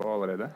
på allerede.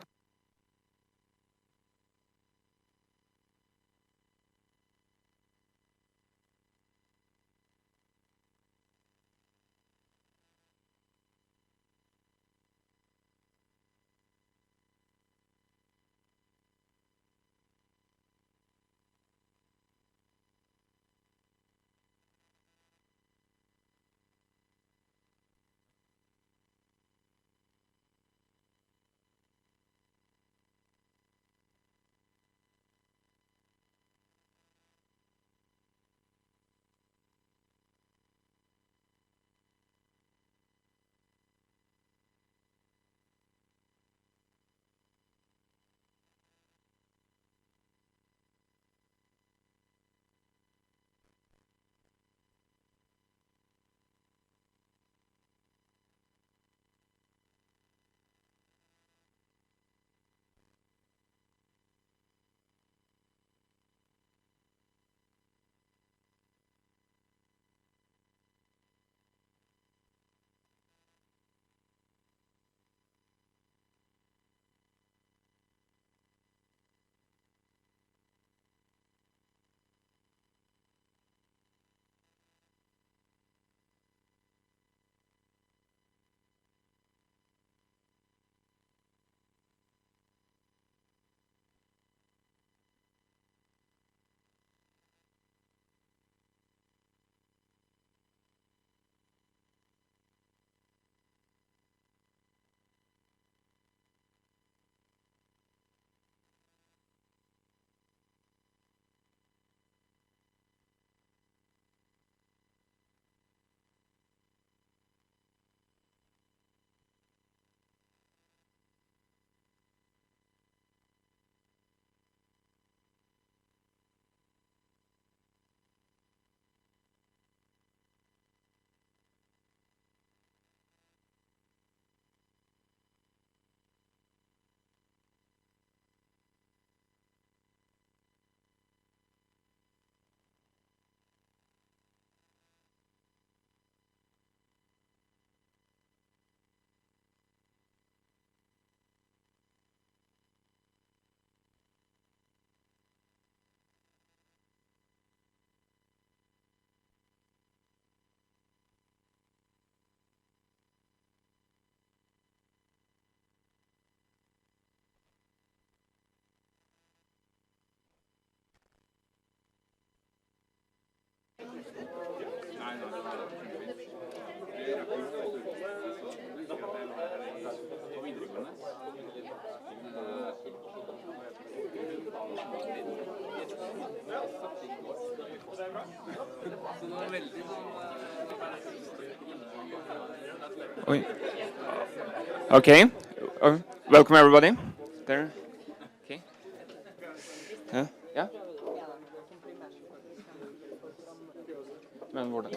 Okay, welcome everybody. There. Okay. Yeah. Men hvordan?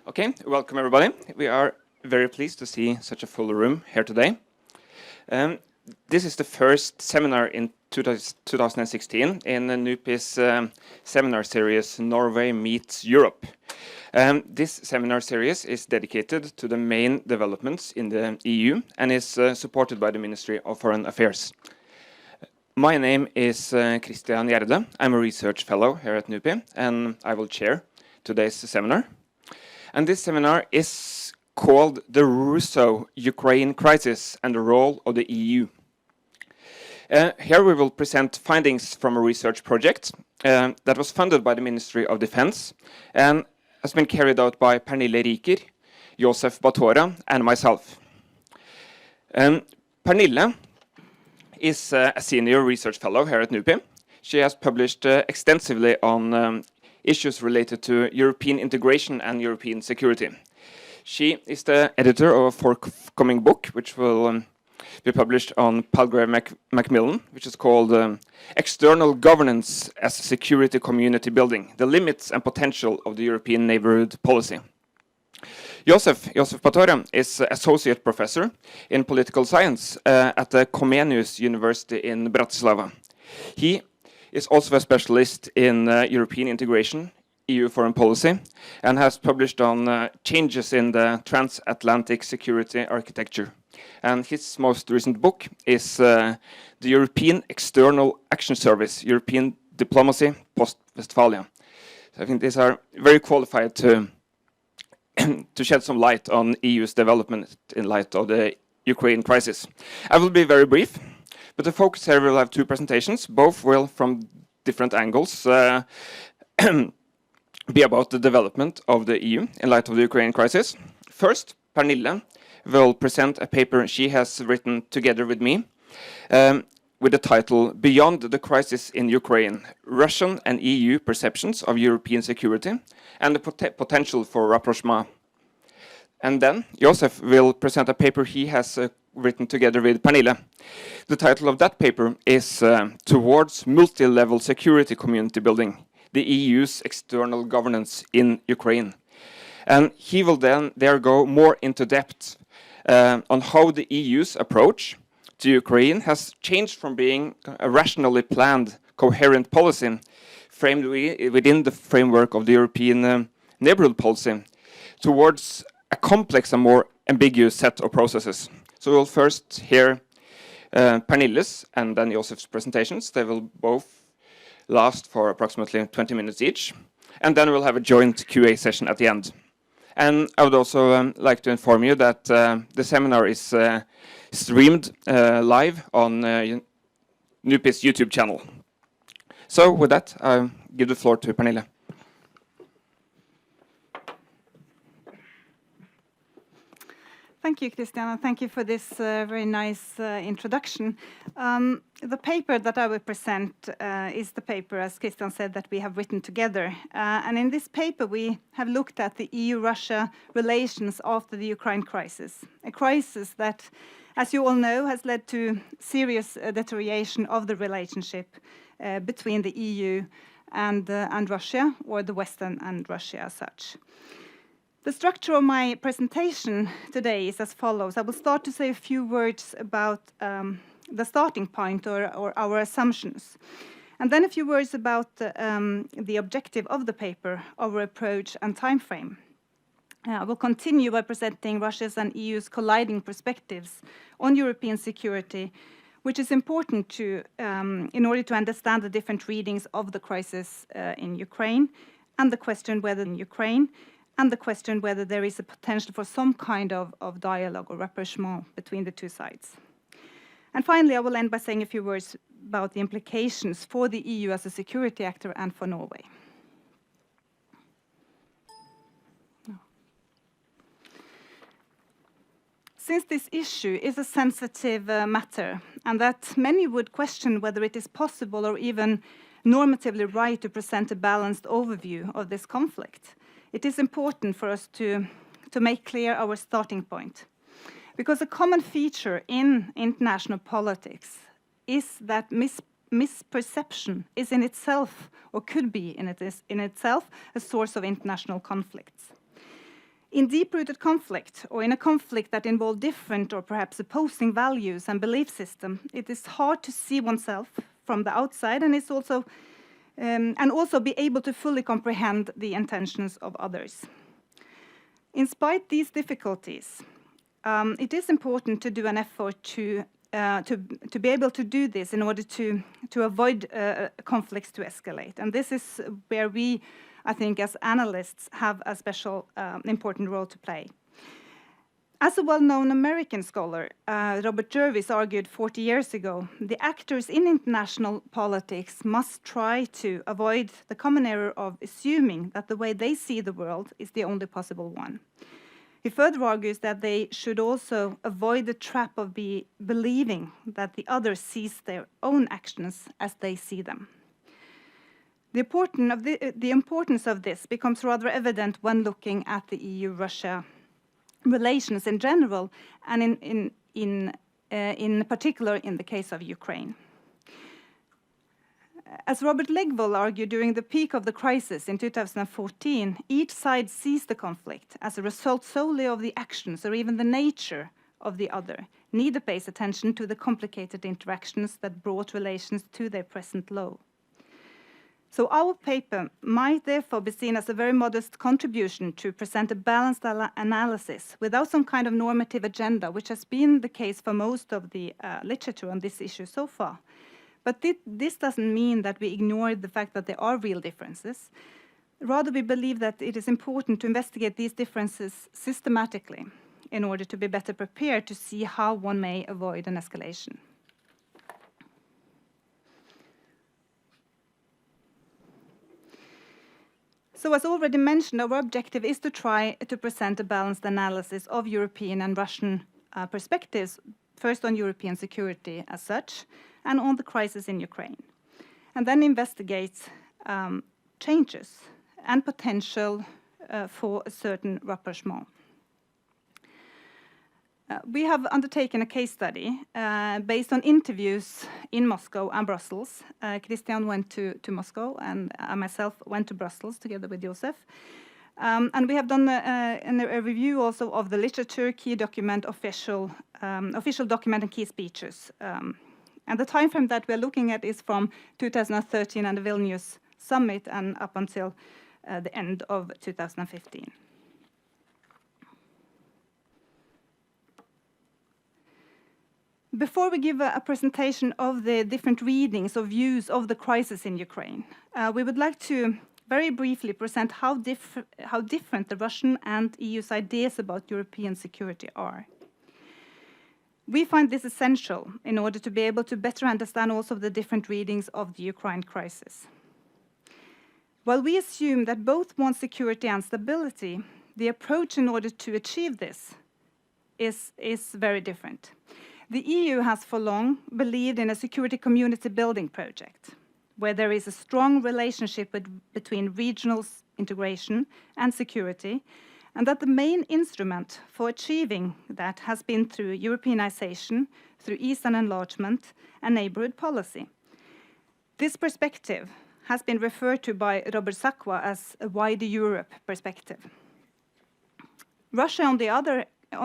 Okay, welcome everybody. We are very pleased to see such a full room here today. This is the first seminar in 2016 in NUPI's seminar series Norway Meets Europe. This seminar series is dedicated to the main developments in the EU and is supported by the Ministry of Foreign Affairs. My name is Kristian Gjerde. I'm a research fellow here at NUPI and I will chair today's seminar. And this seminar is called the Russo Ukraine Crisis and the Role of the EU. Here we will present findings from a research project that was funded by the Ministry of Defense and has been carried out by Pernille Rieker, Josef Batora and myself. Pernille is a senior research fellow here at NUPI. She has published extensively on issues related to European integration and European security. She is the editor of a forthcoming book, which will be published on Palgrave Macmillan, which is called External Governance as Security Community Building, the Limits and Potential of the European Neighborhood Policy. Josef Patore is associate professor in political science at the Comenius University in Bratislava. He is also a specialist in European integration, EU foreign policy, and has published on changes in the transatlantic security architecture. And his most recent book is the European External Action Service, European Diplomacy Post-Westphalia. So I think these are very qualified to to shed some light on EU's development in light of the Ukraine crisis. I will be very brief, but the focus here will have two presentations, both will from different angles be about the development of the EU in light of the Ukraine crisis. First, Pernille will present a paper she has written together with me with the title Beyond the Crisis in Ukraine, Russian and EU Perceptions of European Security and the Potential for Rapprochement. And then Josef will present a paper he has written together with Pernille. The title of that paper is Towards Multilevel Security Community Building, the EU's External Governance in Ukraine. And he will then there go more into depth on how the EU's approach to Ukraine has changed from being a rationally planned, coherent policy framed within the framework of the European neighborhood policy towards a complex and more ambiguous set of processes. So we'll first hear Pernille's and then Josef's presentations. They will both last for approximately 20 minutes each. And then we'll have a joint QA session at the end. And I would also like to inform you that the seminar is streamed live on NUPI's YouTube channel. So with that, I give the floor to Pernille. Thank you, Kristian, and thank you for this very nice introduction. The paper that I will present is the paper, as Kristian said, that we have written together. And in this paper, we have looked at the EU-Russia relations after the Ukraine crisis, a crisis that, as you all know, has led to serious deterioration of the relationship between the EU and Russia, or the Western and Russia as such. The structure of my presentation today is as follows. I will start to say a few words about the starting point or our assumptions. And then a few words about the objective of the paper, our approach and time frame. I will continue by presenting Russia's and EU's colliding perspectives on European security, which is important to, in order to understand the different readings of the crisis in Ukraine and the question whether there is a potential for some kind of dialogue or rapprochement between the two sides. And finally, I will end by saying a few words about the implications for the EU as a security actor and for Norway. Since this issue is a sensitive matter, and that many would question whether it is possible or even normatively right to present a balanced overview of this conflict, it is important for us to make clear our starting point. Because a common feature in international politics is that misperception is in itself, or could be in itself, a source of international conflicts. In deep-rooted conflict, or in a conflict that involves different or perhaps opposing values and belief systems, it is hard to see oneself from the outside, and it's also be able to fully comprehend the intentions of others. In spite these difficulties, it is important to do an effort to be able to do this in order to avoid conflicts to escalate. And this is where we, I think, as analysts, have a special important role to play. As a well-known American scholar, Robert Jervis argued 40 years ago, the actors in international politics must try to avoid the common error of assuming that the way they see the world is the only possible one. He further argues that they should also avoid the trap of believing that the other sees their own actions as they see them. The importance of this becomes rather evident when looking at the EU-Russia relations in general, and in particular in the case of Ukraine. As Robert Legvold argued during the peak of the crisis in 2014, each side sees the conflict as a result solely of the actions or even the nature of the other, neither pays attention to the complicated interactions that brought relations to their present low. So our paper might therefore be seen as a very modest contribution to present a balanced analysis without some kind of normative agenda, which has been the case for most of the literature on this issue so far. But this doesn't mean that we ignore the fact that there are real differences. Rather, we believe that it is important to investigate these differences systematically in order to be better prepared to see how one may avoid an escalation. So as already mentioned, our objective is to try to present a balanced analysis of European and Russian perspectives, first on European security as such, and on the crisis in Ukraine, and then investigate changes and potential for a certain rapprochement. We have undertaken a case study based on interviews in Moscow and Brussels. Kristian went to Moscow, and I myself went to Brussels together with Josef. And we have done a review also of the literature, key document, official document, and key speeches. And the time frame that we're looking at is from 2013 and the Vilnius summit and up until the end of 2015. Before we give a presentation of the different readings or views of the crisis in Ukraine, we would like to very briefly present how different the Russian and EU's ideas about European security are. We find this essential in order to be able to better understand also the different readings of the Ukraine crisis. While we assume that both want security and stability, the approach in order to achieve this is very different. The EU has for long believed in a security community building project, where there is a strong relationship between regional integration and security, and that the main instrument for achieving that has been through Europeanization, through Eastern enlargement, and neighborhood policy. This perspective has been referred to by Robert Sakwa as a wider Europe perspective. Russia, on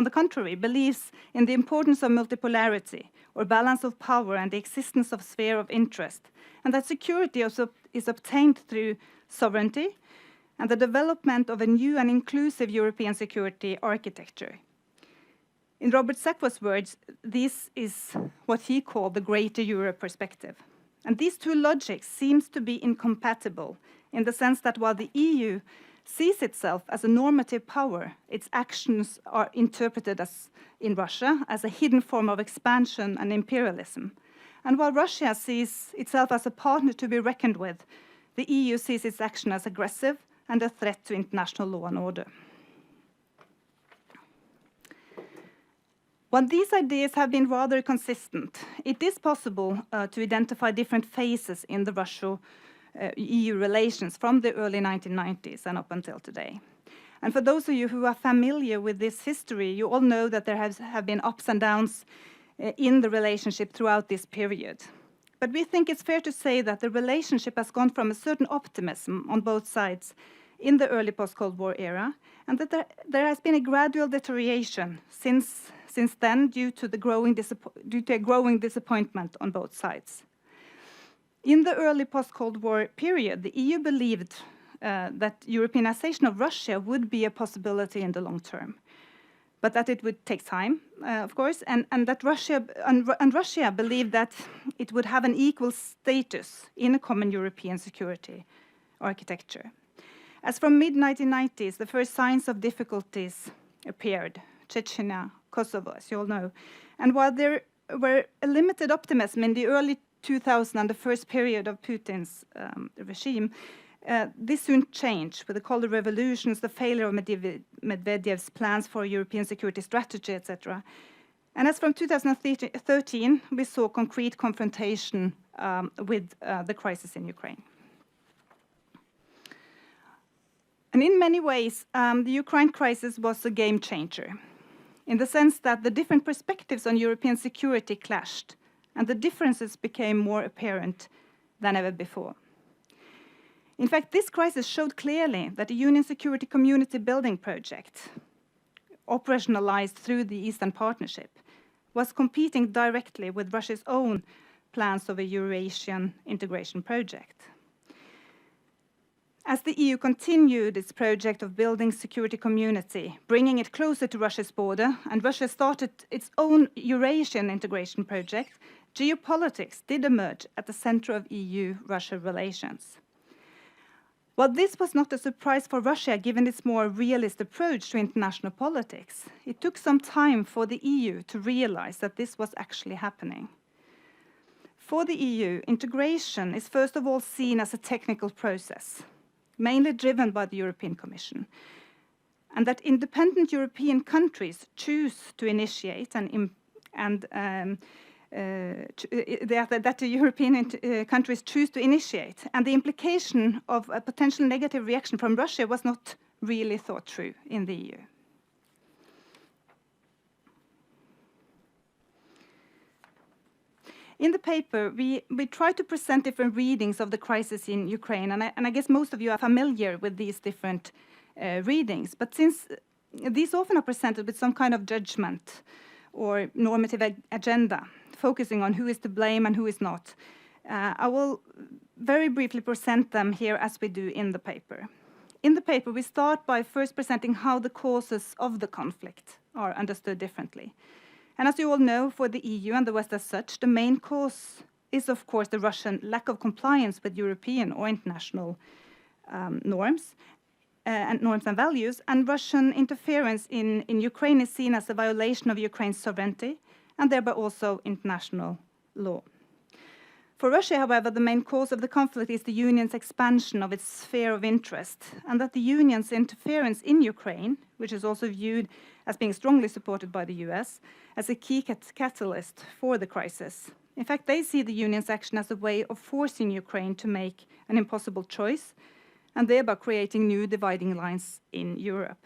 the contrary, believes in the importance of multipolarity, or balance of power, and the existence of sphere of interest, and that security also is obtained through sovereignty and the development of a new and inclusive European security architecture. In Robert Sakwa's words, this is what he called the greater Europe perspective. And these two logics seem to be incompatible in the sense that while the EU sees itself as a normative power, its actions are interpreted as, in Russia, as a hidden form of expansion and imperialism. And while Russia sees itself as a partner to be reckoned with, the EU sees its action as aggressive and a threat to international law and order. While these ideas have been rather consistent, it is possible to identify different phases in the Russia-EU relations from the early 1990s and up until today. And for those of you who are familiar with this history, you all know that there have been ups and downs in the relationship throughout this period. But we think it's fair to say that the relationship has gone from a certain optimism on both sides in the early post-Cold War era, and that there has been a gradual deterioration since then due to a growing disappointment on both sides. In the early post-Cold War period, the EU believed that Europeanization of Russia would be a possibility in the long term, but that it would take time, of course, and that Russia believed that it would have an equal status in a common European security architecture. As from mid-1990s, the first signs of difficulties appeared, Chechnya, Kosovo, as you all know. And while there were a limited optimism in the early 2000s and the first period of Putin's regime, this soon changed with the color revolutions, the failure of Medvedev's plans for a European security strategy, etc. And as from 2013, we saw concrete confrontation with the crisis in Ukraine. And in many ways, the Ukraine crisis was a game changer, in the sense that the different perspectives on European security clashed, and the differences became more apparent than ever before. In fact, this crisis showed clearly that the Union Security Community Building Project, operationalized through the Eastern Partnership, was competing directly with Russia's own plans of a Eurasian integration project. As the EU continued its project of building security community, bringing it closer to Russia's border, and Russia started its own Eurasian integration project, geopolitics did emerge at the center of EU-Russia relations. While this was not a surprise for Russia, given its more realist approach to international politics, it took some time for the EU to realize that this was actually happening. For the EU, integration is first of all seen as a technical process, mainly driven by the European Commission, and that independent European countries choose to initiate that the European countries choose to initiate, and the implication of a potential negative reaction from Russia was not really thought through in the EU. In the paper, we try to present different readings of the crisis in Ukraine, and I guess most of you are familiar with these different readings. But since these often are presented with some kind of judgment or normative agenda, focusing on who is to blame and who is not, I will very briefly present them here as we do in the paper. In the paper, we start by first presenting how the causes of the conflict are understood differently. And as you all know, for the EU and the West as such, the main cause is, of course, the Russian lack of compliance with European or international norms and values, and Russian interference in Ukraine is seen as a violation of Ukraine's sovereignty and thereby also international law. For Russia, however, the main cause of the conflict is the Union's expansion of its sphere of interest, and that the Union's interference in Ukraine, which is also viewed as being strongly supported by the US, as a key catalyst for the crisis. In fact, they see the Union's action as a way of forcing Ukraine to make an impossible choice, and thereby creating new dividing lines in Europe.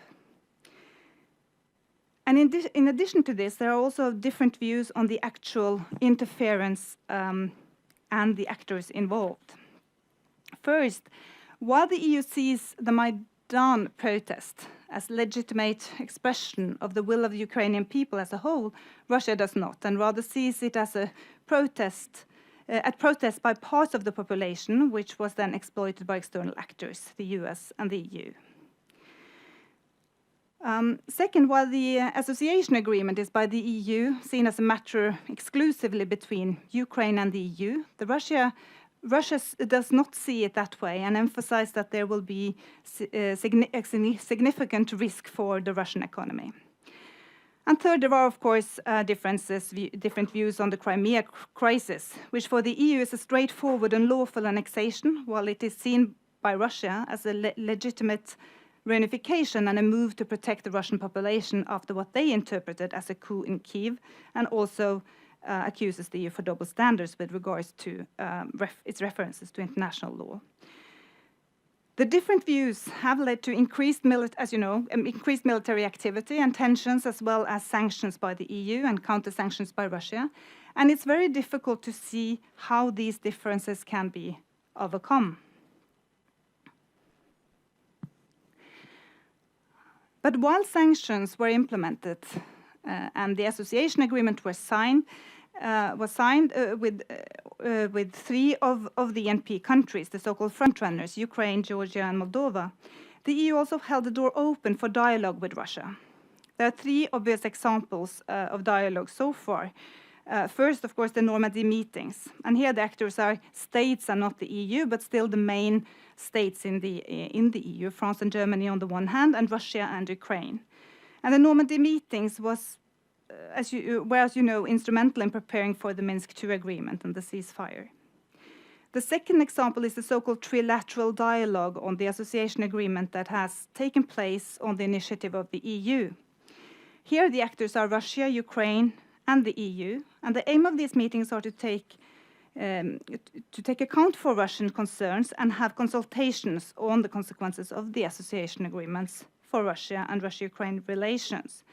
And in addition to this, there are also different views on the actual interference and the actors involved. First, while the EU sees the Maidan protest as legitimate expression of the will of the Ukrainian people as a whole, Russia does not, and rather sees it as a protest by parts of the population, which was then exploited by external actors, the US and the EU. Second, while the association agreement is by the EU seen as a matter exclusively between Ukraine and the EU, Russia does not see it that way and emphasize that there will be a significant risk for the Russian economy. And third, there are, of course, different views on the Crimea crisis, which for the EU is a straightforward and lawful annexation, while it is seen by Russia as a legitimate reunification and a move to protect the Russian population after what they interpreted as a coup in Kyiv, and also accuses the EU for double standards with regards to its references to international law. The different views have led to increased military activity and tensions, as well as sanctions by the EU and counter-sanctions by Russia, and it's very difficult to see how these differences can be overcome. But while sanctions were implemented and the association agreement was signed with three of the NP countries, the so-called frontrunners, Ukraine, Georgia, and Moldova, the EU also held the door open for dialogue with Russia. There are three obvious examples of dialogue so far. First, of course, the Normandy meetings. And here the actors are states and not the EU, but still the main states in the EU, France and Germany on the one hand, and Russia and Ukraine. And the Normandy meetings was, as you know, instrumental in preparing for the Minsk II agreement and the ceasefire. The second example is the so-called trilateral dialogue on the association agreement that has taken place on the initiative of the EU. Here the actors are Russia, Ukraine, and the EU, and the aim of these meetings are to take account for Russian concerns and have consultations on the consequences of the association agreements for Russia and Russia-Ukraine relations.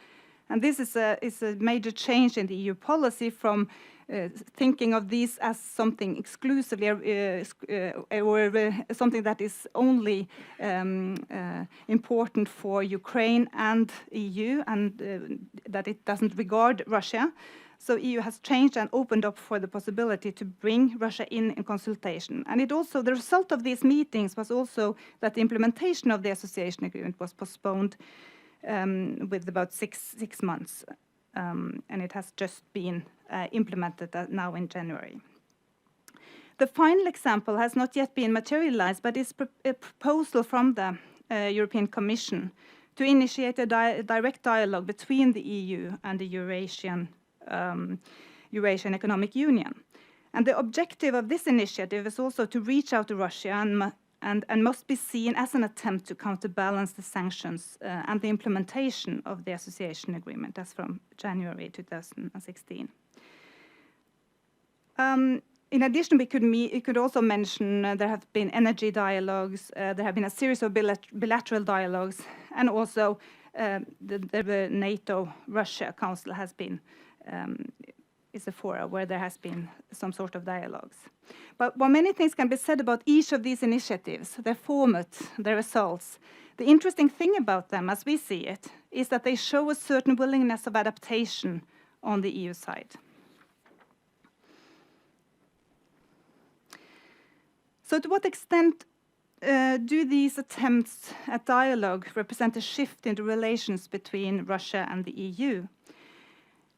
And this is a major change in the EU policy from thinking of these as something exclusively or something that is only important for Ukraine and EU, and that it doesn't regard Russia. So EU has changed and opened up for the possibility to bring Russia in consultation. And the result of these meetings was also that the implementation of the association agreement was postponed with about six months. And it has just been implemented now in January. The final example has not yet been materialized, but is a proposal from the European Commission to initiate a direct dialogue between the EU and the Eurasian Economic Union. And the objective of this initiative is also to reach out to Russia and must be seen as an attempt to counterbalance the sanctions and the implementation of the association agreement as from January 2016. In addition, we could also mention there have been energy dialogues, there have been a series of bilateral dialogues, and also the NATO-Russia Council has been is a forum where there has been some sort of dialogues. But while many things can be said about each of these initiatives, their format, their results, the interesting thing about them, as we see it, is that they show a certain willingness of adaptation on the EU side. So to what extent do these attempts at dialogue represent a shift in the relations between Russia and the EU?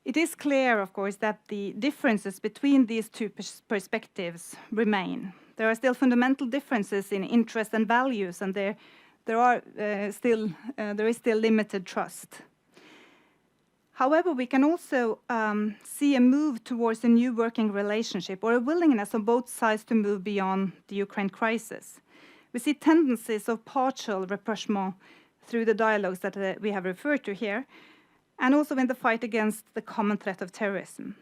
It is clear, of course, that the differences between these two perspectives remain. There are still fundamental differences in interest and values, and there is still limited trust. However, we can also see a move towards a new working relationship, or a willingness on both sides to move beyond the Ukraine crisis. We see tendencies of partial rapprochement through the dialogues that we have referred to here, and also in the fight against the common threat of terrorism.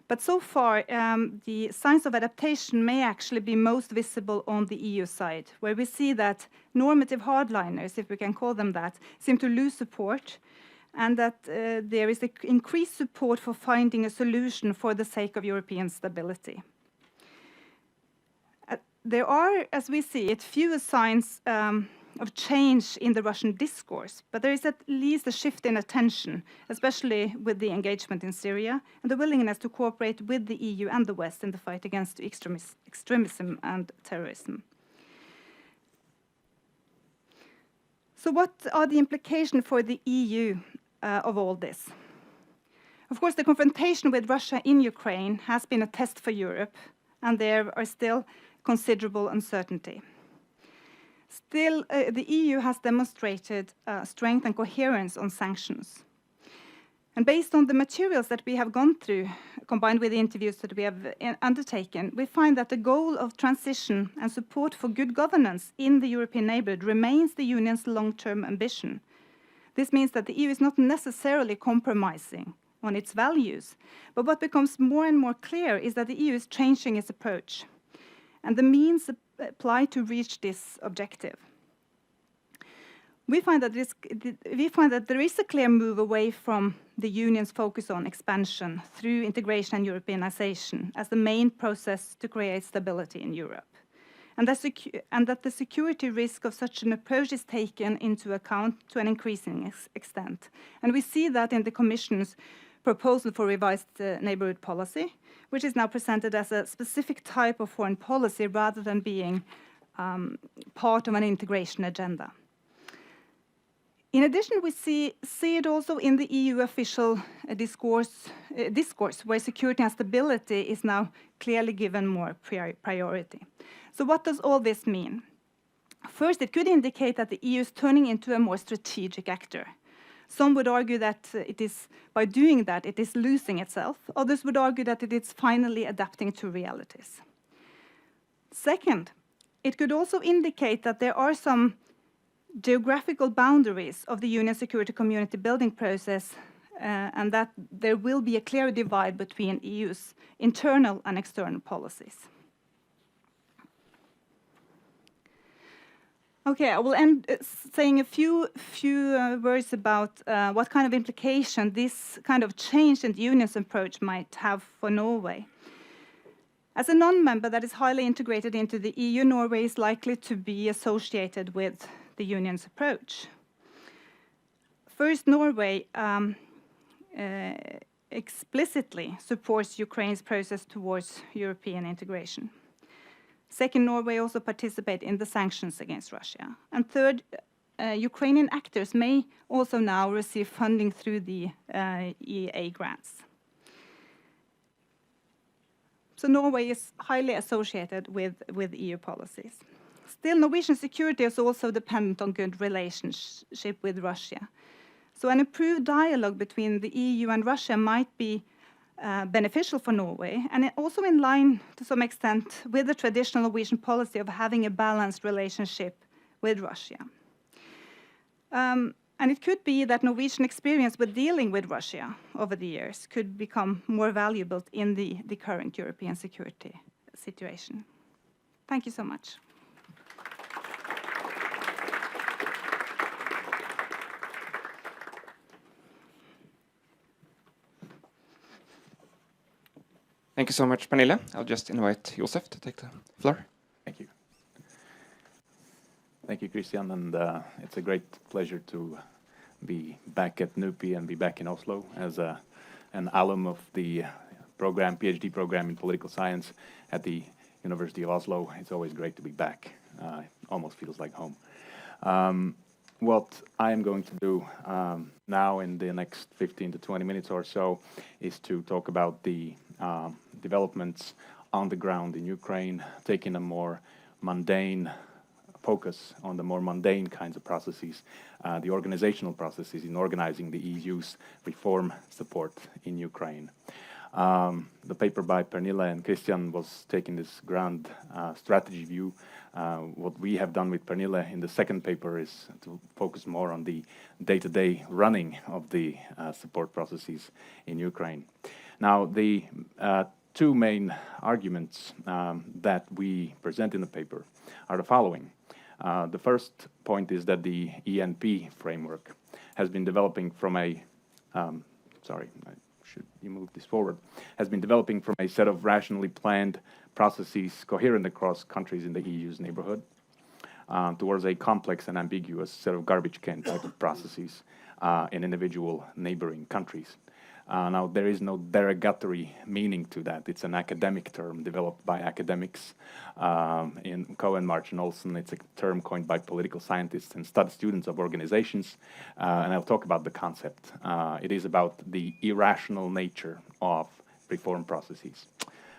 But so far, the signs of adaptation may actually be most visible on the EU side, where we see that normative hardliners, if we can call them that, seem to lose support, and that there is increased support for finding a solution for the sake of European stability. There are, as we see it, fewer signs of change in the Russian discourse, but there is at least a shift in attention, especially with the engagement in Syria and the willingness to cooperate with the EU and the West in the fight against extremism and terrorism. So what are the implications for the EU of all this? Of course, the confrontation with Russia in Ukraine has been a test for Europe, and there are still considerable uncertainty. Still, the EU has demonstrated strength and coherence on sanctions. And based on the materials that we have gone through, combined with the interviews that we have undertaken, we find that the goal of transition and support for good governance in the European neighborhood remains the Union's long-term ambition. This means that the EU is not necessarily compromising on its values, but what becomes more and more clear is that the EU is changing its approach, and the means apply to reach this objective. We find that there is a clear move away from the Union's focus on expansion through integration and Europeanization as the main process to create stability in Europe, and that the security risk of such an approach is taken into account to an increasing extent. And we see that in the Commission's proposal for revised neighborhood policy, which is now presented as a specific type of foreign policy rather than being part of an integration agenda. In addition, we see it also in the EU official discourse where security and stability is now clearly given more priority. So what does all this mean? First, it could indicate that the EU is turning into a more strategic actor. Some would argue that by doing that, it is losing itself. Others would argue that it is finally adapting to realities. Second, it could also indicate that there are some geographical boundaries of the Union security community building process, and that there will be a clear divide between EU's internal and external policies. Okay, I will end saying a few words about what kind of implication this kind of change in the Union's approach might have for Norway. As a non-member that is highly integrated into the EU, Norway is likely to be associated with the Union's approach. First, Norway explicitly supports Ukraine's process towards European integration. Second, Norway also participates in the sanctions against Russia. And third, Ukrainian actors may also now receive funding through the EEA grants. So Norway is highly associated with EU policies. Still, Norwegian security is also dependent on good relationship with Russia. So an improved dialogue between the EU and Russia might be beneficial for Norway, and also in line to some extent with the traditional Norwegian policy of having a balanced relationship with Russia. And it could be that Norwegian experience with dealing with Russia over the years could become more valuable in the current European security situation. Thank you so much. Thank you so much, Pernille. I'll just invite Josef to take the floor. Thank you. Thank you, Kristian, and it's a great pleasure to be back at Lundby and be back in Oslo as an alum of the PhD program in political science at the University of Oslo. It's always great to be back. It almost feels like home. What I am going to do now in the next 15 to 20 minutes or so is to talk about the developments on the ground in Ukraine, taking a more mundane focus on the more mundane kinds of processes, the organizational processes in organizing the EU's reform support in Ukraine. The paper by Pernille and Kristian was taking this grand strategy view. What we have done with Pernille in the second paper is to focus more on the day-to-day running of the support processes in Ukraine. Now, the two main arguments that we present in the paper are the following. The first point is that the ENP framework has been developing from a, has been developing from a set of rationally planned processes coherent across countries in the EU's neighborhood towards a complex and ambiguous set of garbage can type of processes in individual neighboring countries. Now, there is no derogatory meaning to that. It's an academic term developed by academics in Cohen, March, and Olson. It's a term coined by political scientists and students of organizations, and I'll talk about the concept. It is about the irrational nature of reform processes.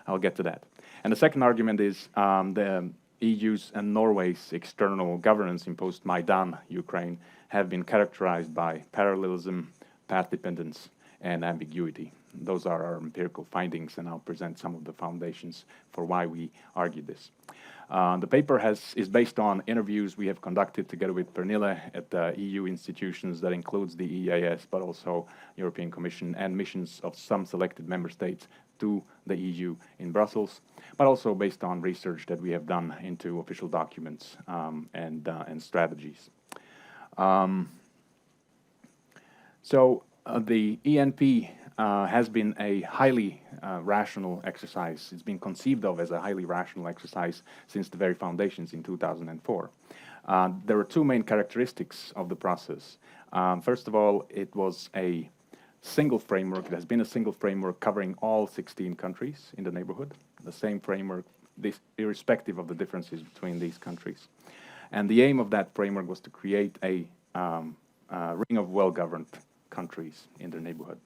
I'll get to that. And the second argument is the EU's and Norway's external governance in post-Maidan Ukraine have been characterized by parallelism, path dependence, and ambiguity. Those are our empirical findings, and I'll present some of the foundations for why we argue this. The paper is based on interviews we have conducted together with Pernille at the EU institutions that includes the EAS, but also European Commission and missions of some selected member states to the EU in Brussels, but also based on research that we have done into official documents and strategies. The ENP has been a highly rational exercise. It's been conceived of as a highly rational exercise since the very foundations in 2004. There were two main characteristics of the process. First of all, it was a single framework. It has been a single framework covering all 16 countries in the neighborhood, the same framework, irrespective of the differences between these countries. And the aim of that framework was to create a ring of well-governed countries in their neighborhood.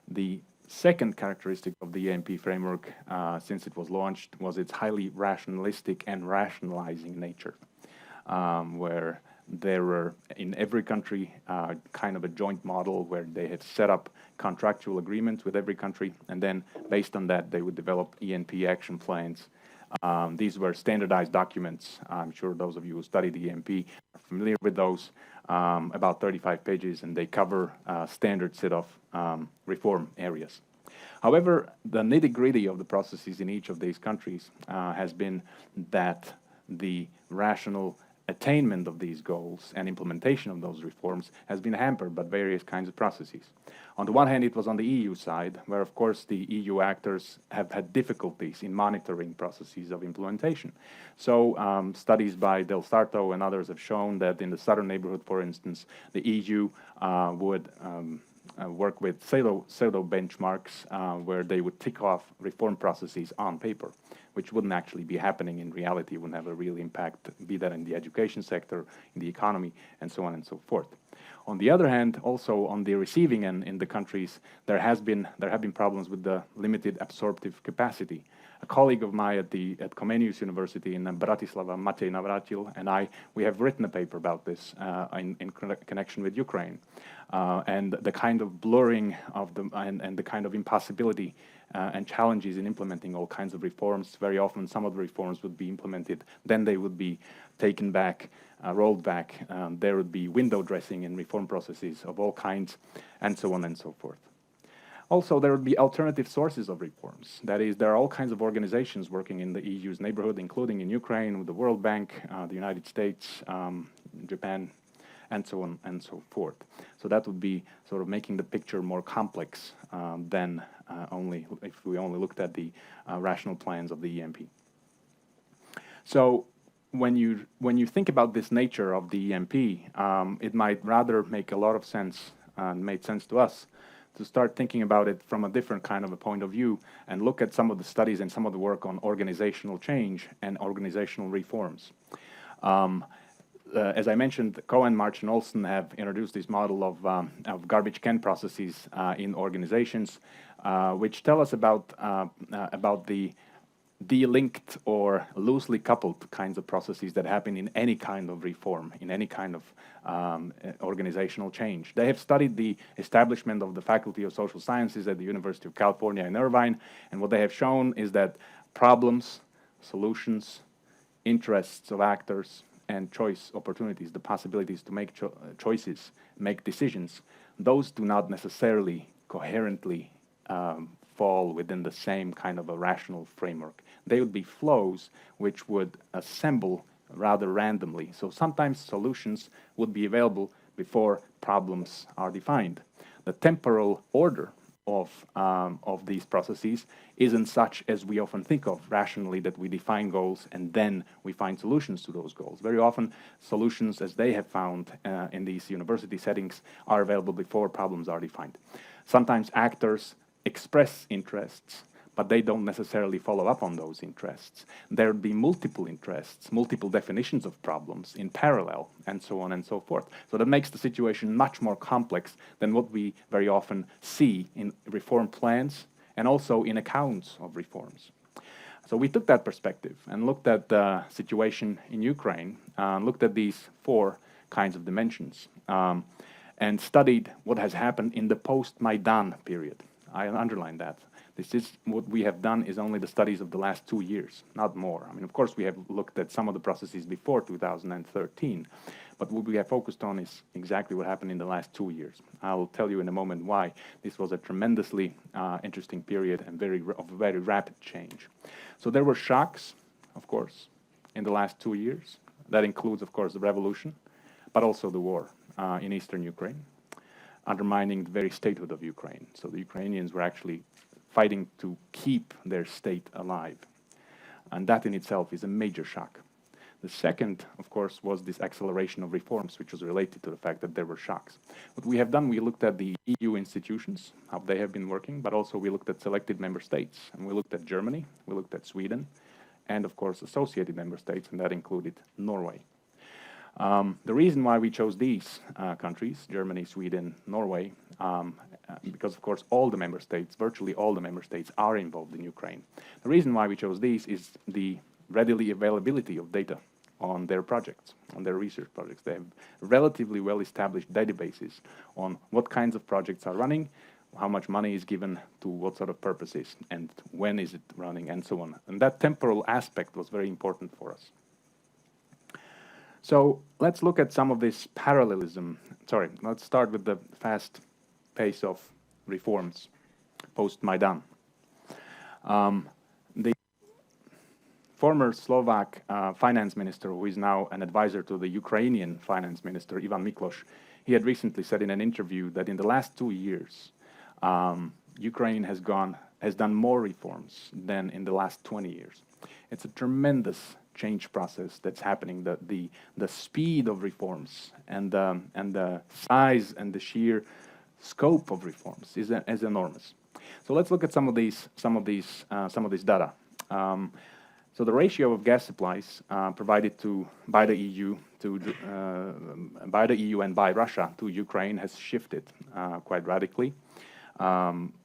The second characteristic of the ENP framework, since it was launched, was its highly rationalistic and rationalizing nature, where there were in every country kind of a joint model where they had set up contractual agreements with every country, and then based on that they would develop ENP action plans. These were standardized documents. I'm sure those of you who study the ENP are familiar with those. About 35 pages, and they cover a standard set of reform areas. However, the nitty-gritty of the processes in each of these countries has been that the rational attainment of these goals and implementation of those reforms has been hampered by various kinds of processes. On the one hand, it was on the EU side, where of course the EU actors have had difficulties in monitoring processes of implementation. So studies by Del Sarto and others have shown that in the southern neighborhood, for instance, the EU would work with pseudo benchmarks where they would tick off reform processes on paper, which wouldn't actually be happening in reality, wouldn't have a real impact, be that in the education sector, in the economy, and so on and so forth. On the other hand, also on the receiving end in the countries, there have been problems with the limited absorptive capacity. A colleague of mine at Comenius University in Bratislava, Matej Navratil, and we have written a paper about this in connection with Ukraine, and the kind of blurring of and the kind of impossibility and challenges in implementing all kinds of reforms. Very often some of the reforms would be implemented, then they would be taken back, rolled back. There would be window dressing in reform processes of all kinds, and so on and so forth. Also, there would be alternative sources of reforms. That is, there are all kinds of organizations working in the EU's neighborhood, including in Ukraine with the World Bank, the United States, Japan, and so on and so forth. So that would be sort of making the picture more complex than only if we only looked at the rational plans of the EMP. So when you think about this nature of the EMP, it might rather make a lot of sense and made sense to us to start thinking about it from a different kind of a point of view and look at some of the studies and some of the work on organizational change and organizational reforms. As I mentioned, Cohen, March, and Olsen have introduced this model of garbage can processes in organizations, which tell us about the de-linked or loosely coupled kinds of processes that happen in any kind of reform, in any kind of organizational change. They have studied the establishment of the Faculty of Social Sciences at the University of California in Irvine, and what they have shown is that problems, solutions, interests of actors, and choice opportunities, the possibilities to make choices, make decisions, those do not necessarily coherently fall within the same kind of a rational framework. They would be flows which would assemble rather randomly. So sometimes solutions would be available before problems are defined. The temporal order of these processes isn't such as we often think of rationally, that we define goals and then we find solutions to those goals. Very often solutions, as they have found in these university settings, are available before problems are defined. Sometimes actors express interests, but they don't necessarily follow up on those interests. There would be multiple interests, multiple definitions of problems in parallel, and so on and so forth. So that makes the situation much more complex than what we very often see in reform plans and also in accounts of reforms. So we took that perspective and looked at the situation in Ukraine, looked at these four kinds of dimensions, and studied what has happened in the post-Maidan period. I underline that. This is what we have done is only the studies of the last 2 years, not more. I mean, of course, we have looked at some of the processes before 2013, but what we have focused on is exactly what happened in the last 2 years. I'll tell you in a moment why this was a tremendously interesting period and of very rapid change. So there were shocks, of course, in the last 2 years. That includes, of course, the revolution, but also the war in eastern Ukraine, undermining the very statehood of Ukraine. So the Ukrainians were actually fighting to keep their state alive. And that in itself is a major shock. The second, of course, was this acceleration of reforms, which was related to the fact that there were shocks. What we have done, we looked at the EU institutions, how they have been working, but also we looked at selected member states. And we looked at Germany, we looked at Sweden, and of course associated member states, and that included Norway. The reason why we chose these countries, Germany, Sweden, Norway, because of course all the member states, virtually all the member states are involved in Ukraine. The reason why we chose these is the readily availability of data on their projects, on their research projects. They have relatively well-established databases on what kinds of projects are running, how much money is given to what sort of purposes, and when is it running, and so on. And that temporal aspect was very important for us. So let's look at some of this parallelism. Sorry, let's start with the fast pace of reforms former Slovak finance minister, who is now an advisor to the Ukrainian finance minister, Ivan Miklos, he had recently said in an interview that in the last 2 years, Ukraine has done more reforms than in the last 20 years. It's a tremendous change process that's happening. The speed of reforms and the size and the sheer scope of reforms is enormous. So let's look at some of these data. So the ratio of gas supplies provided by the EU and by Russia to Ukraine has shifted quite radically.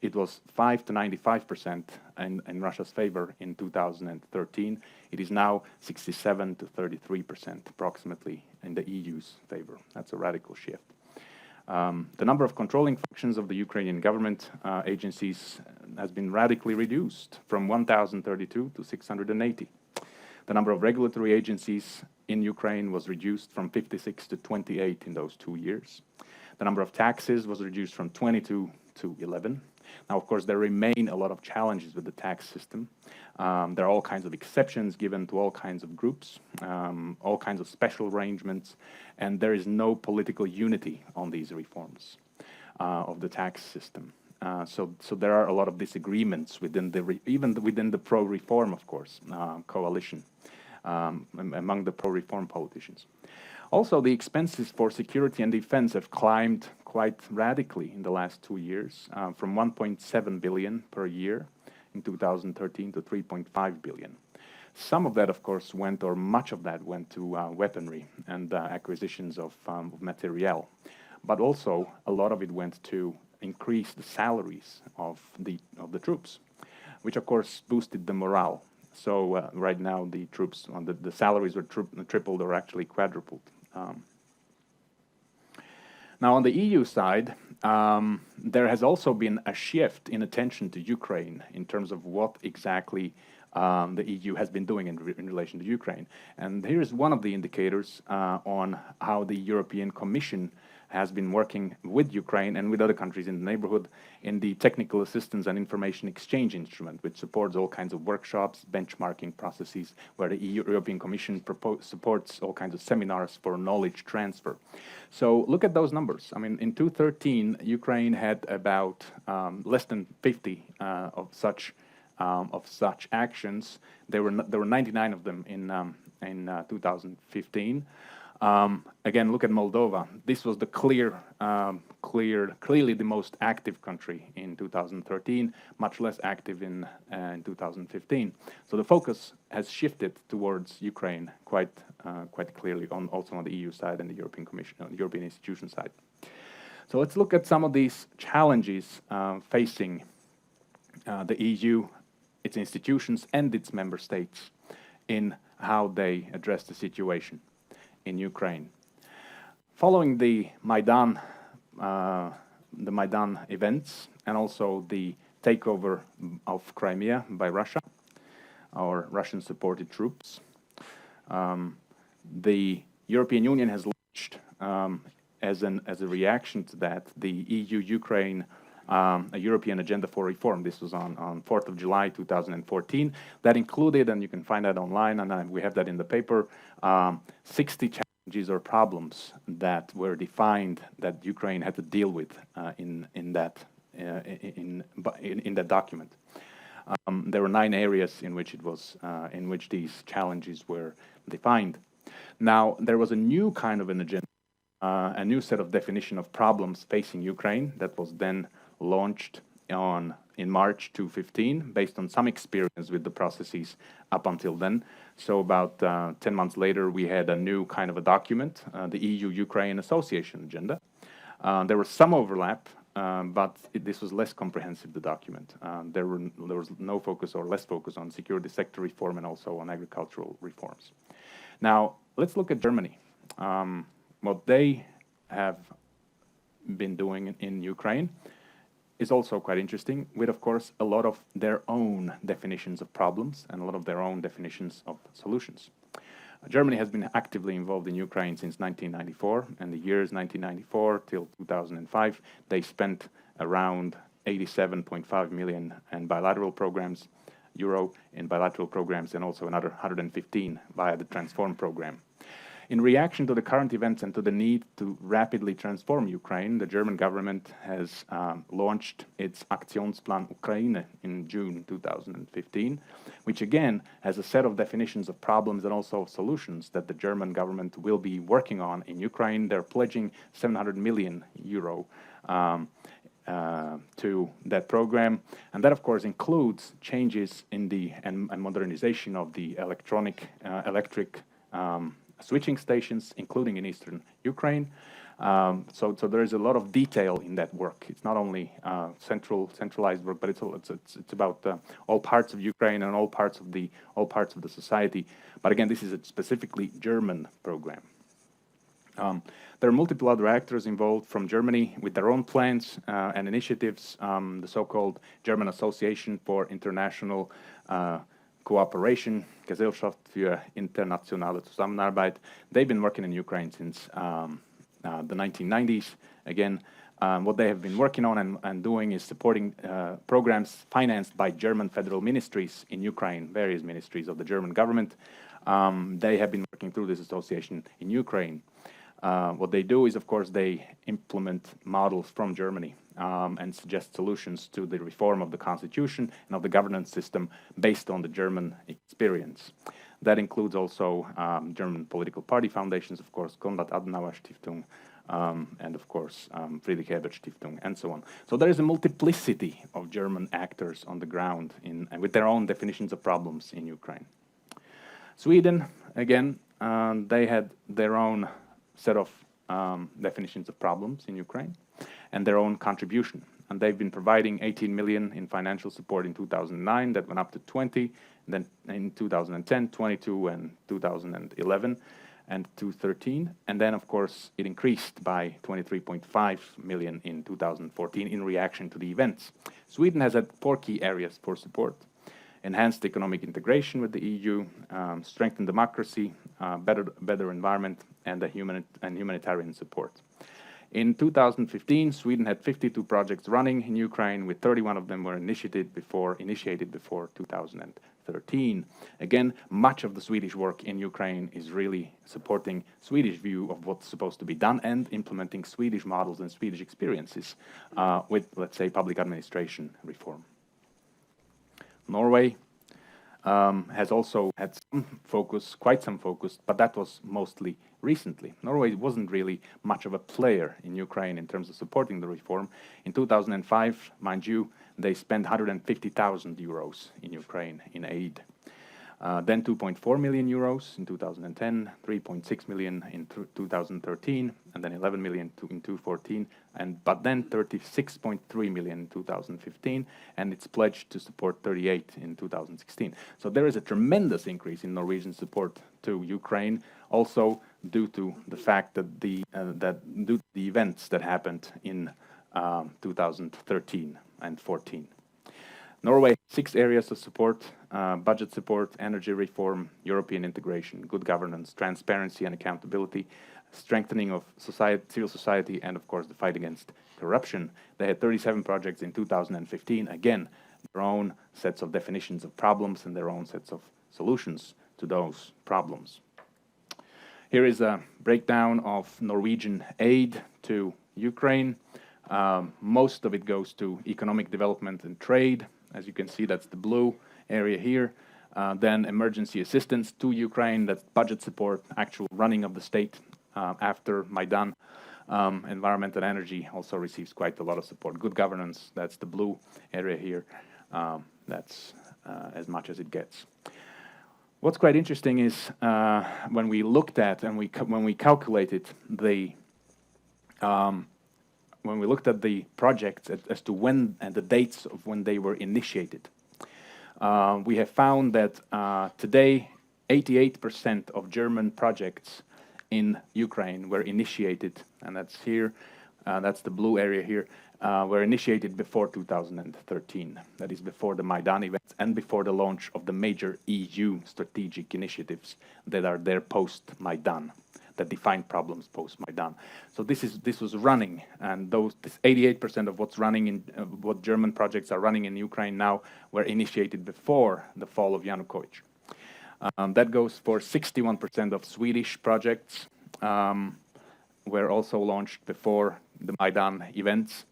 It was 5 to 95% in Russia's favor in 2013. It is now 67 to 33% approximately in the EU's favor. That's a radical shift. The number of controlling functions of the Ukrainian government agencies has been radically reduced from 1,032 to 680. The number of regulatory agencies in Ukraine was reduced from 56 to 28 in those 2 years. The number of taxes was reduced from 22 to 11. Now, of course, there remain a lot of challenges with the tax system. There are all kinds of exceptions given to all kinds of groups, all kinds of special arrangements, and there is no political unity on these reforms of the tax system. So there are a lot of disagreements within even within the pro-reform, of course, coalition among the pro-reform politicians. Also, the expenses for security and defense have climbed quite radically in the last 2 years, from 1.7 billion per year in 2013 to 3.5 billion. Some of that, of course, or much of that went to weaponry and acquisitions of materiel. But also, a lot of it went to increase the salaries of the troops, which, of course, boosted the morale. So right now, the troops, the salaries were tripled or actually quadrupled. Now, on the EU side, there has also been a shift in attention to Ukraine in terms of what exactly the EU has been doing in relation to Ukraine. And here's one of the indicators on how the European Commission has been working with Ukraine and with other countries in the neighborhood in the technical assistance and information exchange instrument, which supports all kinds of workshops, benchmarking processes, where the European Commission supports all kinds of seminars for knowledge transfer. So look at those numbers. I mean, in 2013, Ukraine had about less than 50 of such actions. There were 99 of them in 2015. Again, look at Moldova. This was the clearly the most active country in 2013, much less active in 2015. So the focus has shifted towards Ukraine quite clearly, also on the EU side and the European Commission, on the European institution side. So let's look at some of these challenges facing the EU, its institutions, and its member states in how they address the situation in Ukraine. Following the Maidan events and also the takeover of Crimea by Russia, or Russian-supported troops, the European Union has launched, as a reaction to that, the EU-Ukraine a European Agenda for Reform. This was on 4th of July 2014. That included, and you can find that online, and we have that in the paper, 60 challenges or problems that were defined that Ukraine had to deal with in that document. There were 9 areas in which these challenges were defined. Now, there was a new kind of an agenda, a new set of definition of problems facing Ukraine that was then launched in March 2015, based on some experience with the processes up until then. So about 10 months later, we had a new kind of a document, the EU-Ukraine Association Agenda. There was some overlap, but this was less comprehensive, the document. There was no focus or less focus on security sector reform and also on agricultural reforms. Now, let's look at Germany. What they have been doing in Ukraine is also quite interesting, with, of course, a lot of their own definitions of problems and a lot of their own definitions of solutions. Germany has been actively involved in Ukraine since 1994, and the years 1994 till 2005, they spent around 87.5 million in bilateral programs. euro in bilateral programs, and also another 115 via the Transform program. In reaction to the current events and to the need to rapidly transform Ukraine, the German government has launched its Aktionsplan Ukraine in June 2015, which again has a set of definitions of problems and also solutions that the German government will be working on in Ukraine. They're pledging 700 million euro to that program, and that of course includes changes in the and modernization of the electric switching stations, including in eastern Ukraine. So there is a lot of detail in that work. It's not only centralized work, but it's about all parts of Ukraine and all parts of the society. But again, this is a specifically German program. There are multiple other actors involved from Germany with their own plans and initiatives. The so-called German Association for International Cooperation, Gesellschaft für internationale Zusammenarbeit. They've been working in Ukraine since the 1990s. Again, what they have been working on and doing is supporting programs financed by German federal ministries in Ukraine, various ministries of the German government. They have been working through this association in Ukraine. What they do is, of course, they implement models from Germany and suggest solutions to the reform of the constitution and of the governance system based on the German experience. That includes also German political party foundations, of course, Konrad Adenauer Stiftung, and of course Friedrich Ebert Stiftung, and so on. So there is a multiplicity of German actors on the ground with their own definitions of problems in Ukraine. Sweden, again, they had their own set of definitions of problems in Ukraine and their own contribution. And they've been providing 18 million in financial support in 2009, that went up to 20, then in 2010, 22, and 2011, and 2013. And then, of course, it increased by 23.5 million in 2014 in reaction to the events. Sweden has had 4 key areas for support: enhanced economic integration with the EU, strengthened democracy, better environment, and humanitarian support. In 2015, Sweden had 52 projects running in Ukraine, with 31 of them were initiated before 2013. Again, much of the Swedish work in Ukraine is really supporting Swedish view of what's supposed to be done and implementing Swedish models and Swedish experiences with, let's say, public administration reform. Norway has also had quite some focus, but that was mostly recently. Norway wasn't really much of a player in Ukraine in terms of supporting the reform. In 2005, mind you, they spent 150,000 euros in Ukraine in aid. Then 2.4 million euros in 2010, 3.6 million in 2013, and then 11 million in 2014, but then 36.3 million in 2015, and it's pledged to support 38 in 2016. So there is a tremendous increase in Norwegian support to Ukraine, also due to the fact that due to the events that happened in 2013 and 14. Norway, 6 areas of support: budget support, energy reform, European integration, good governance, transparency and accountability, strengthening of civil society, and of course the fight against corruption. They had 37 projects in 2015. Again, their own sets of definitions of problems and their own sets of solutions to those problems. Here is a breakdown of Norwegian aid to Ukraine. Most of it goes to economic development and trade. As you can see, that's the blue area here. Then emergency assistance to Ukraine, that's budget support, actual running of the state after Maidan. Environment and energy also receives quite a lot of support. Good governance, that's the blue area here. That's as much as it gets. What's quite interesting is when we looked at and when we calculated the projects as to when and the dates of when they were initiated, we have found that today 88% of German projects in Ukraine were initiated, and that's here, that's the blue area here, were initiated before 2013. That is before the Maidan events and before the launch of the major EU strategic initiatives that are there post-Maidan, that define problems post-Maidan. So this was running, and this 88% of what's running in what German projects are running in Ukraine now were initiated before the fall of Yanukovych. That goes for 61% of Swedish projects, were also launched before the Maidan events.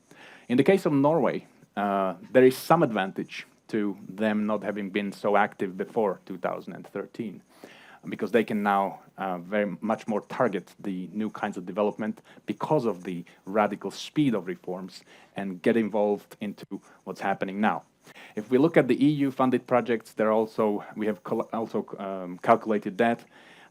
In the case of Norway, there is some advantage to them not having been so active before 2013, because they can now very much more target the new kinds of development because of the radical speed of reforms and get involved into what's happening now. If we look at the EU-funded projects, we have calculated that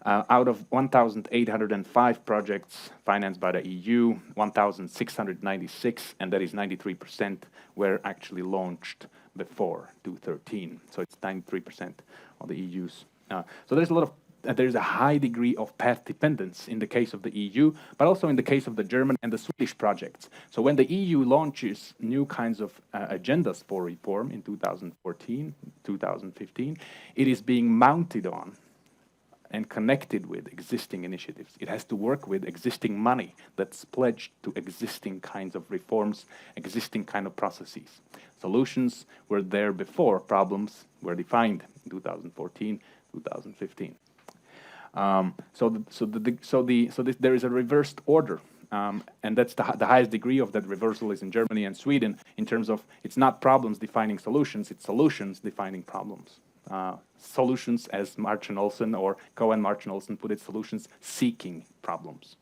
out of 1,805 projects financed by the EU, 1,696, and that is 93%, were actually launched before 2013. So it's 93% of the EU's. So there's a high degree of path dependence in the case of the EU, but also in the case of the German and the Swedish projects. So when the EU launches new kinds of agendas for reform in 2014, 2015, it is being mounted on and connected with existing initiatives. It has to work with existing money that's pledged to existing kinds of reforms, existing kind of processes. Solutions were there before, problems were defined in 2014, 2015. There is a reversed order, and that's the highest degree of that reversal is in Germany and Sweden in terms of it's not problems defining solutions, it's solutions defining problems. Solutions, as Martin Olsen or Cohen Martin Olsen put it, solutions seeking problems.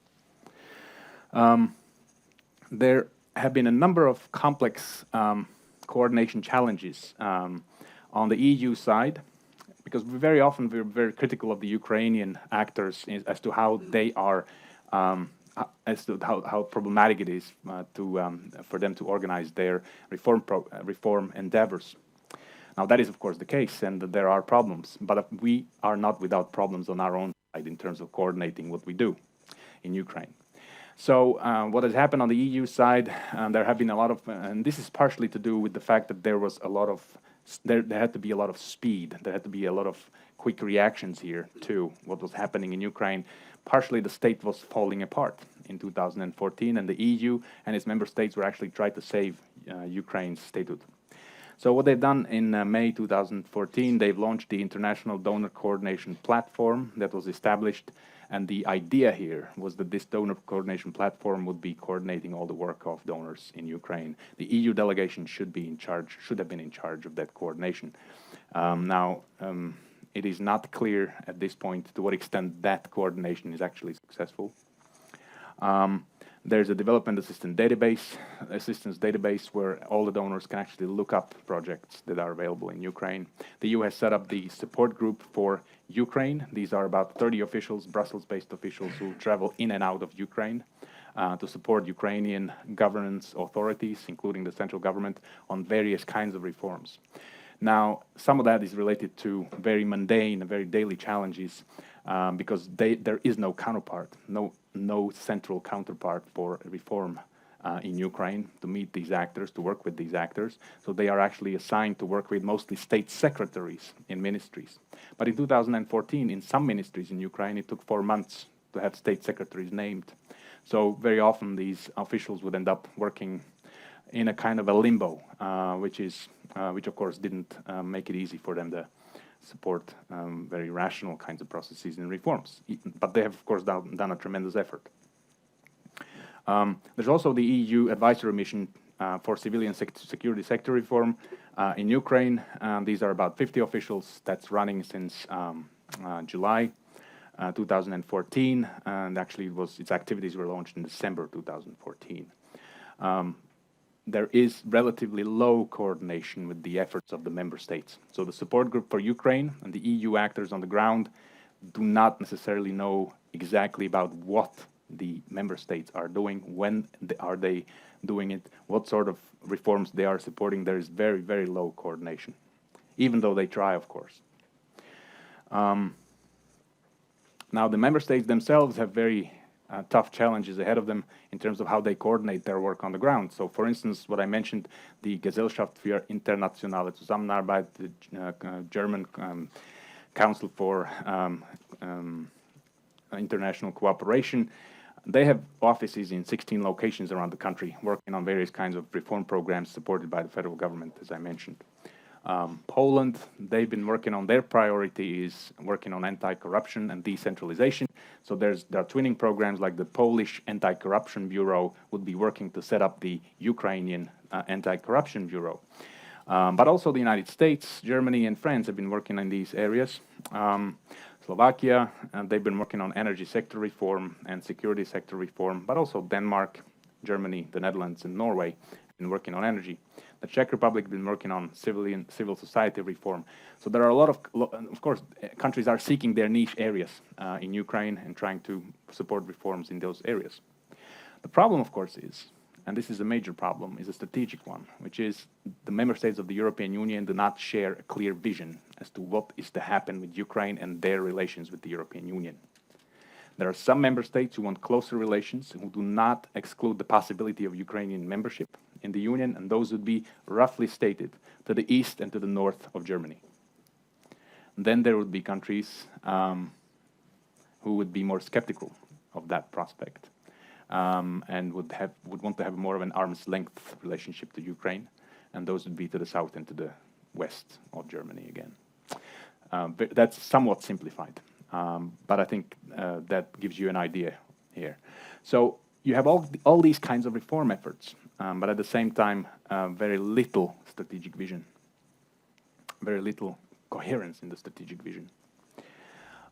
There have been a number of complex coordination challenges on the EU side, because very often we're very critical of the Ukrainian actors as to how they are, as to how problematic it is for them to organize their reform endeavors. Now that is of course the case, and there are problems, but we are not without problems on our own side in terms of coordinating what we do in Ukraine. So what has happened on the EU side, there have been a lot of, and this is partially to do with the fact that there was a lot of, there had to be a lot of speed, there had to be a lot of quick reactions here to what was happening in Ukraine. Partially the state was falling apart in 2014, and the EU and its member states were actually trying to save Ukraine's statehood. So what they've done in May 2014, they've launched the International Donor Coordination Platform that was established, and the idea here was that this donor coordination platform would be coordinating all the work of donors in Ukraine. The EU delegation should have been in charge of that coordination. It is not clear at this point to what extent that coordination is actually successful. There's a development assistance database where all the donors can actually look up projects that are available in Ukraine. The EU has set up the support group for Ukraine. These are about 30 officials, Brussels-based officials, who travel in and out of Ukraine to support Ukrainian governance authorities, including the central government, on various kinds of reforms. Now, some of that is related to very mundane and very daily challenges because there is no counterpart, no central counterpart for reform in Ukraine to meet these actors, to work with these actors. So they are actually assigned to work with mostly state secretaries in ministries. But in 2014, in some ministries in Ukraine, it took 4 months to have state secretaries named. So very often these officials would end up working in a kind of a limbo, which of course didn't make it easy for them to support very rational kinds of processes and reforms. But they have, of course, done a tremendous effort. There's also the EU Advisory Mission for Civilian Security Sector Reform in Ukraine. These are about 50 officials that's running since July 2014, and actually its activities were launched in December 2014. There is relatively low coordination with the efforts of the member states. So the support group for Ukraine and the EU actors on the ground do not necessarily know exactly about what the member states are doing, when are they doing it, what sort of reforms they are supporting. There is very, very low coordination, even though they try, of course. Now, the member states themselves have very tough challenges ahead of them in terms of how they coordinate their work on the ground. So, for instance, what I mentioned, the Gesellschaft für internationale Zusammenarbeit, the German Council for International Cooperation, they have offices in 16 locations around the country, working on various kinds of reform programs supported by the federal government, as I mentioned. Poland, they've been working on their priority is working on anti-corruption and decentralization. So there are twinning programs like the Polish Anti-Corruption Bureau would be working to set up the Ukrainian Anti-Corruption Bureau. But also the United States, Germany, and France have been working in these areas. Slovakia, they've been working on energy sector reform and security sector reform, but also Denmark, Germany, the Netherlands, and Norway have been working on energy. The Czech Republic has been working on civil society reform. So there are a lot of course, countries are seeking their niche areas in Ukraine and trying to support reforms in those areas. The problem, of course, is, and this is a major problem, is a strategic one, which is the member states of the European Union do not share a clear vision as to what is to happen with Ukraine and their relations with the European Union. There are some member states who want closer relations, who do not exclude the possibility of Ukrainian membership in the Union, and those would be roughly stated to the east and to the north of Germany. Then there would be countries who would be more skeptical of that prospect. And would want to have more of an arm's length relationship to Ukraine, and those would be to the south and to the west of Germany again. But that's somewhat simplified, but I think that gives you an idea here. So you have all these kinds of reform efforts, but at the same time, very little strategic vision, very little coherence in the strategic vision.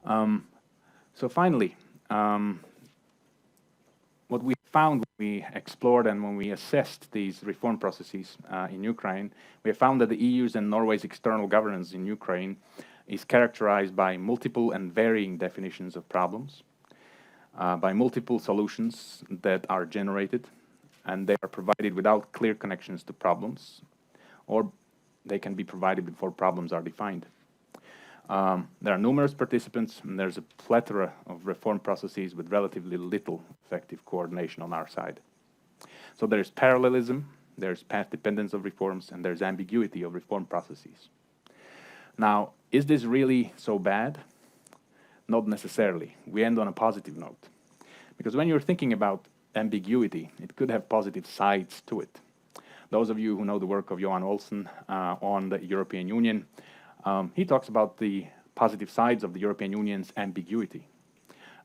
So finally, what we found when we explored and when we assessed these reform processes in Ukraine, we have found that the EU's and Norway's external governance in Ukraine is characterized by multiple and varying definitions of problems, by multiple solutions that are generated, and they are provided without clear connections to problems, or they can be provided before problems are defined. There are numerous participants, and there's a plethora of reform processes with relatively little effective coordination on our side. So there's parallelism, there's path dependence of reforms, and there's ambiguity of reform processes. Now, is this really so bad? Not necessarily. We end on a positive note. Because when you're thinking about ambiguity, it could have positive sides to it. Those of you who know the work of Johan Olsen on the European Union, he talks about the positive sides of the European Union's ambiguity,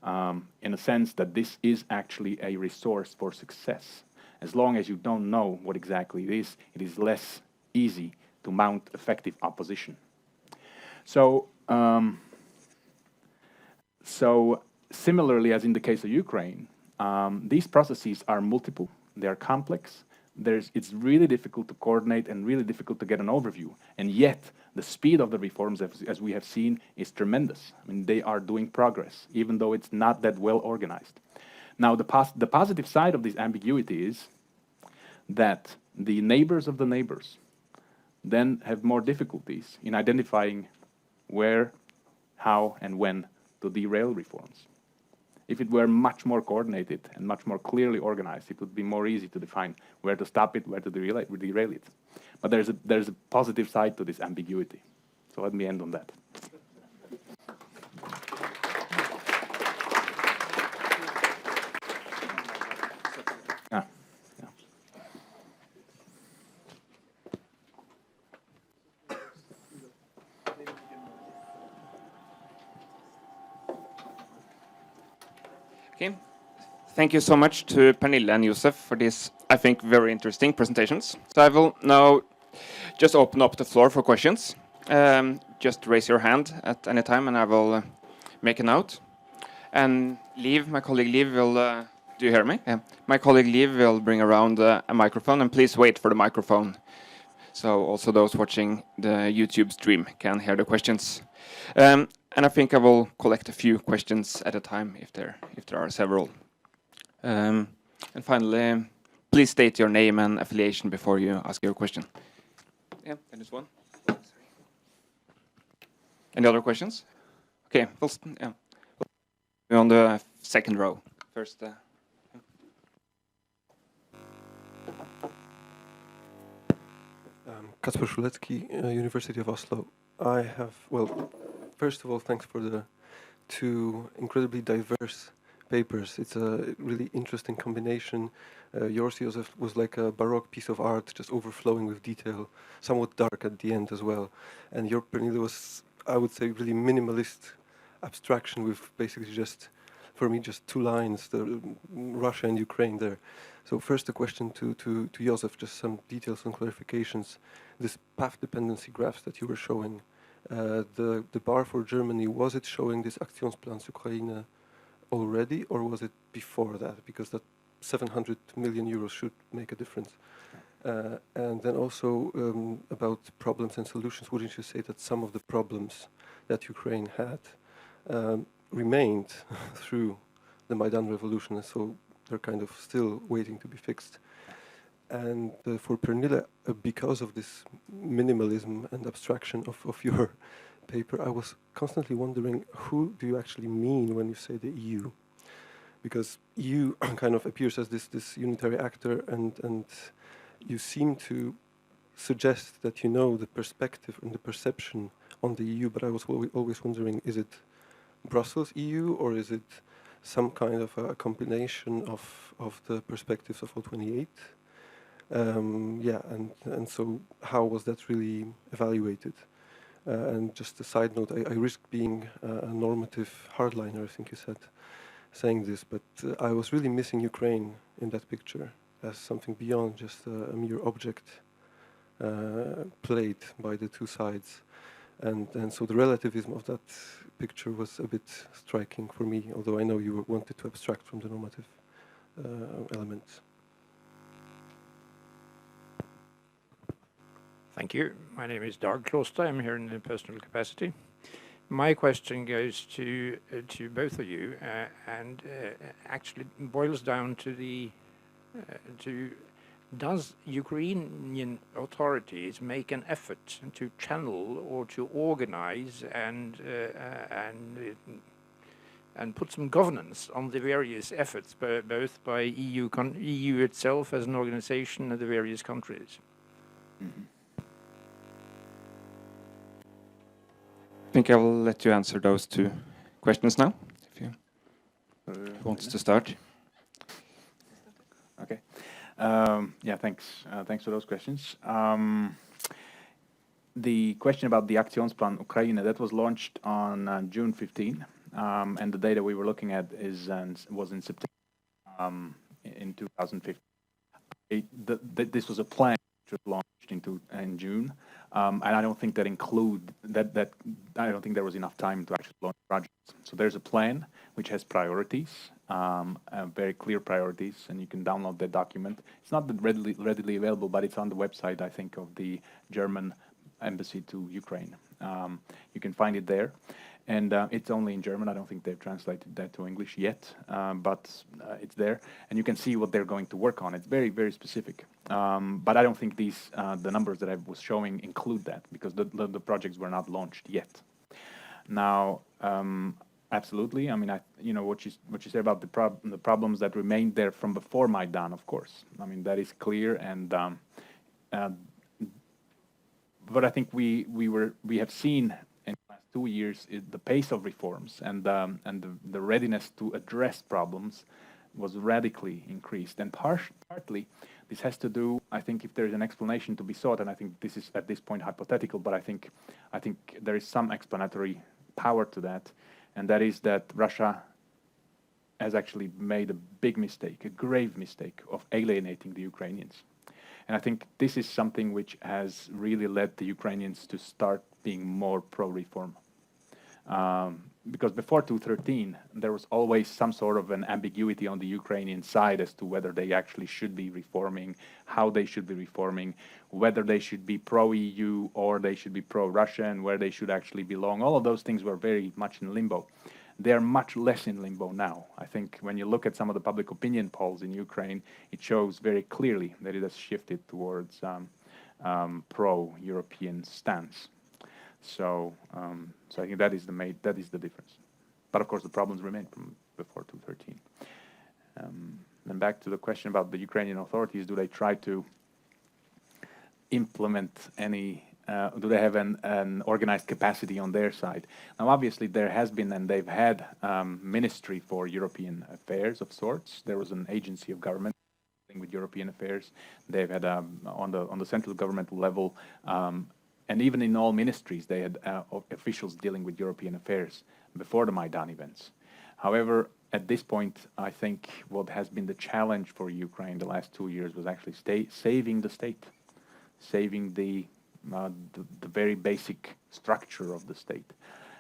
in a sense that this is actually a resource for success. As long as you don't know what exactly it is less easy to mount effective opposition. So similarly as in the case of Ukraine, these processes are multiple, they are complex, it's really difficult to coordinate and really difficult to get an overview. And yet, the speed of the reforms, as we have seen, is tremendous. I mean, they are doing progress, even though it's not that well organized. Now, the positive side of this ambiguity is that the neighbors of the neighbors then have more difficulties in identifying where, how, and when to derail reforms. If it were much more coordinated and much more clearly organized, it would be more easy to define where to stop it, where to derail it. But there's a positive side to this ambiguity. So let me end on that. Okay. Thank you so much to Pernille and Josef for these, I think, very interesting presentations. So I will now just open up the floor for questions. Just raise your hand at any time and I will make a note. And Liv, my colleague Liv will, do you hear me? Yeah. My colleague Liv will bring around a microphone, and please wait for the microphone. So also those watching the YouTube stream can hear the questions. And I think I will collect a few questions at a time if there are several. And finally, please state your name and affiliation before you ask your question. Yeah, and this one. Any other questions? Okay, we're on the second row first. Kasper Szulecki, University of Oslo. I have, well, first of all, thanks for the two incredibly diverse papers. It's a really interesting combination. Yours, Josef, was like a Baroque piece of art, just overflowing with detail, somewhat dark at the end as well. And your Pernille was, I would say, really minimalist abstraction with basically just, for me, just two lines, the Russia and Ukraine there. So first a question to Josef, just some details and clarifications. This path dependency graphs that you were showing, the bar for Germany, was it showing this Aktionsplan Ukraine already, or was it before that? Because that 700 million euros should make a difference. And then also about problems and solutions, wouldn't you say that some of the problems that Ukraine had remained through the Maidan revolution, and so they're kind of still waiting to be fixed? And for Pernille, because of this minimalism and abstraction of your paper, I was constantly wondering, who do you actually mean when you say the EU? Because EU kind of appears as this unitary actor, and you seem to suggest that you know the perspective and the perception on the EU, but I was always wondering, is it Brussels EU, or is it some kind of a combination of the perspectives of all 28? Yeah, and so how was that really evaluated? And just a side note, I risk being a normative hardliner, I think you said, saying this, but I was really missing Ukraine in that picture as something beyond just a mere object played by the two sides. And so the relativism of that picture was a bit striking for me, although I know you wanted to abstract from the normative elements. Thank you. My name is Dag Kloster. I'm here in a personal capacity. My question goes to both of you, and actually boils down to does Ukrainian authorities make an effort to channel or to organize and put some governance on the various efforts, both by EU itself as an organization and the various countries? Mm-hmm. I think I will let you answer those two questions now, if you want to start. Okay. Yeah, thanks. Thanks for those questions. The question about the Aktionsplan Ukraine, that was launched on June 15, and the data we were looking at was in September in 2015. This was a plan which was launched in June, and I don't think that I don't think there was enough time to actually launch projects. So there's a plan which has priorities, very clear priorities, and you can download that document. It's not readily available, but it's on the website, I think, of the German embassy to Ukraine. You can find it there, and it's only in German. I don't think they've translated that to English yet, but it's there, and you can see what they're going to work on. It's very, very specific, but I don't think the numbers that I was showing include that, because the projects were not launched yet. Now, absolutely. I mean, what you say about the problems that remained there from before Maidan, of course. I mean, that is clear, and but I think we have seen in the last 2 years the pace of reforms and the readiness to address problems was radically increased, and partly this has to do, I think, if there is an explanation to be sought, and I think this is at this point hypothetical, but I think there is some explanatory power to that, and that is that Russia has actually made a big mistake, a grave mistake of alienating the Ukrainians. And I think this is something which has really led the Ukrainians to start being more pro-reform. Because before 2013, there was always some sort of an ambiguity on the Ukrainian side as to whether they actually should be reforming, how they should be reforming, whether they should be pro-EU or they should be pro-Russia, and where they should actually belong. All of those things were very much in limbo. They are much less in limbo now. I think when you look at some of the public opinion polls in Ukraine, it shows very clearly that it has shifted towards pro-European stance. So I think that is the difference. But of course, the problems remain from before 2013. And back to the question about the Ukrainian authorities, do they try to implement any, do they have an organized capacity on their side? Now, obviously, there has been, and they've had Ministry for European Affairs of sorts. There was an agency of government with European affairs. They've had on the central governmental level, and even in all ministries, they had officials dealing with European affairs before the Maidan events. However, at this point, I think what has been the challenge for Ukraine the last 2 years was actually saving the state, saving the very basic structure of the state.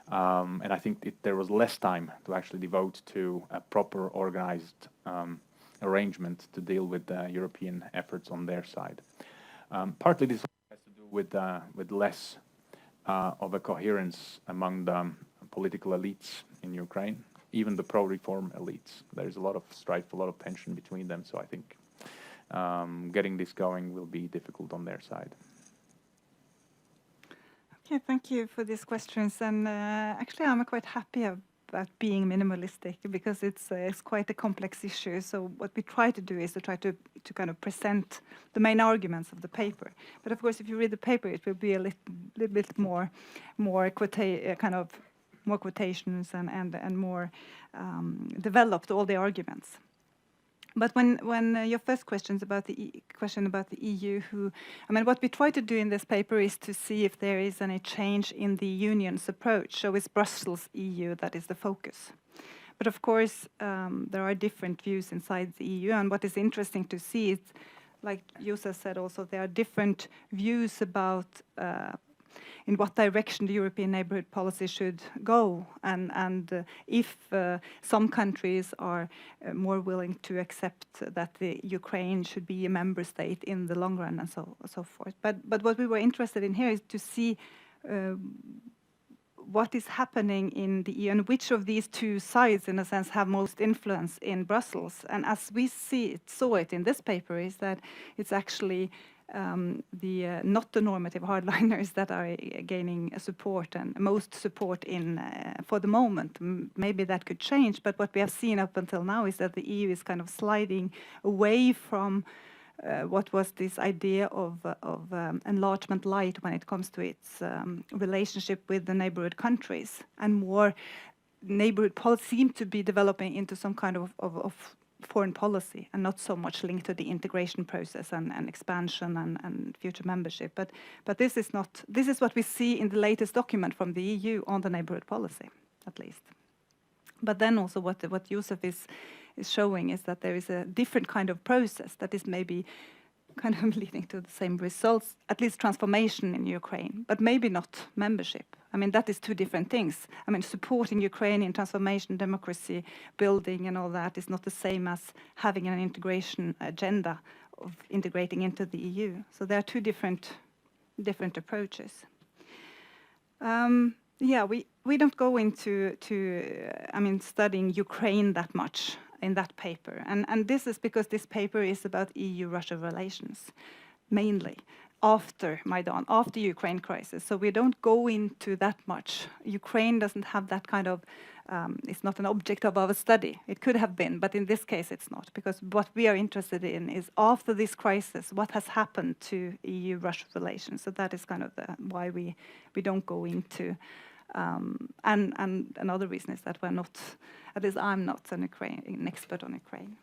And I think there was less time to actually devote to a proper organized arrangement to deal with European efforts on their side. Partly this has to do with less of a coherence among the political elites in Ukraine, even the pro-reform elites. There's a lot of strife, a lot of tension between them, so I think getting this going will be difficult on their side. Okay, thank you for these questions. And actually, I'm quite happy about being minimalistic because it's quite a complex issue. So what we try to do is to try to kind of present the main arguments of the paper. But of course, if you read the paper, it will be a little bit more quotations and more developed, all the arguments. But when your first question about the EU, what we try to do in this paper is to see if there is any change in the Union's approach. So it's Brussels EU that is the focus. But of course, there are different views inside the EU, and what is interesting to see is, like Juuso said also, there are different views about in what direction the European neighbourhood policy should go, and if some countries are more willing to accept that the Ukraine should be a member state in the long run, and so forth. But what we were interested in here is to see what is happening in the EU and which of these two sides, in a sense, have most influence in Brussels. And as we saw it in this paper, is that it's actually not the normative hardliners that are gaining support and most support in for the moment. Maybe that could change, but what we have seen up until now is that the EU is kind of sliding away from what was this idea of enlargement light when it comes to its relationship with the neighborhood countries, and more neighborhood policy seem to be developing into some kind of foreign policy and not so much linked to the integration process and expansion and future membership. But this is what we see in the latest document from the EU on the neighborhood policy, at least. But then also what Josef is showing is that there is a different kind of process that is maybe kind of leading to the same results, at least transformation in Ukraine, but maybe not membership. I mean, that is two different things. I mean, supporting Ukrainian transformation, democracy, building and all that is not the same as having an integration agenda of integrating into the EU. So there are two different approaches. Yeah, we don't go into studying Ukraine that much in that paper. And this is because this paper is about EU-Russia relations, mainly, after Maidan, after the Ukraine crisis. So we don't go into that much. Ukraine doesn't have that kind of, it's not an object of our study. It could have been, but in this case it's not, because what we are interested in is after this crisis, what has happened to EU-Russia relations. So that is kind of why we don't go into, and another reason is that we're not, at least I'm not an expert on Ukraine.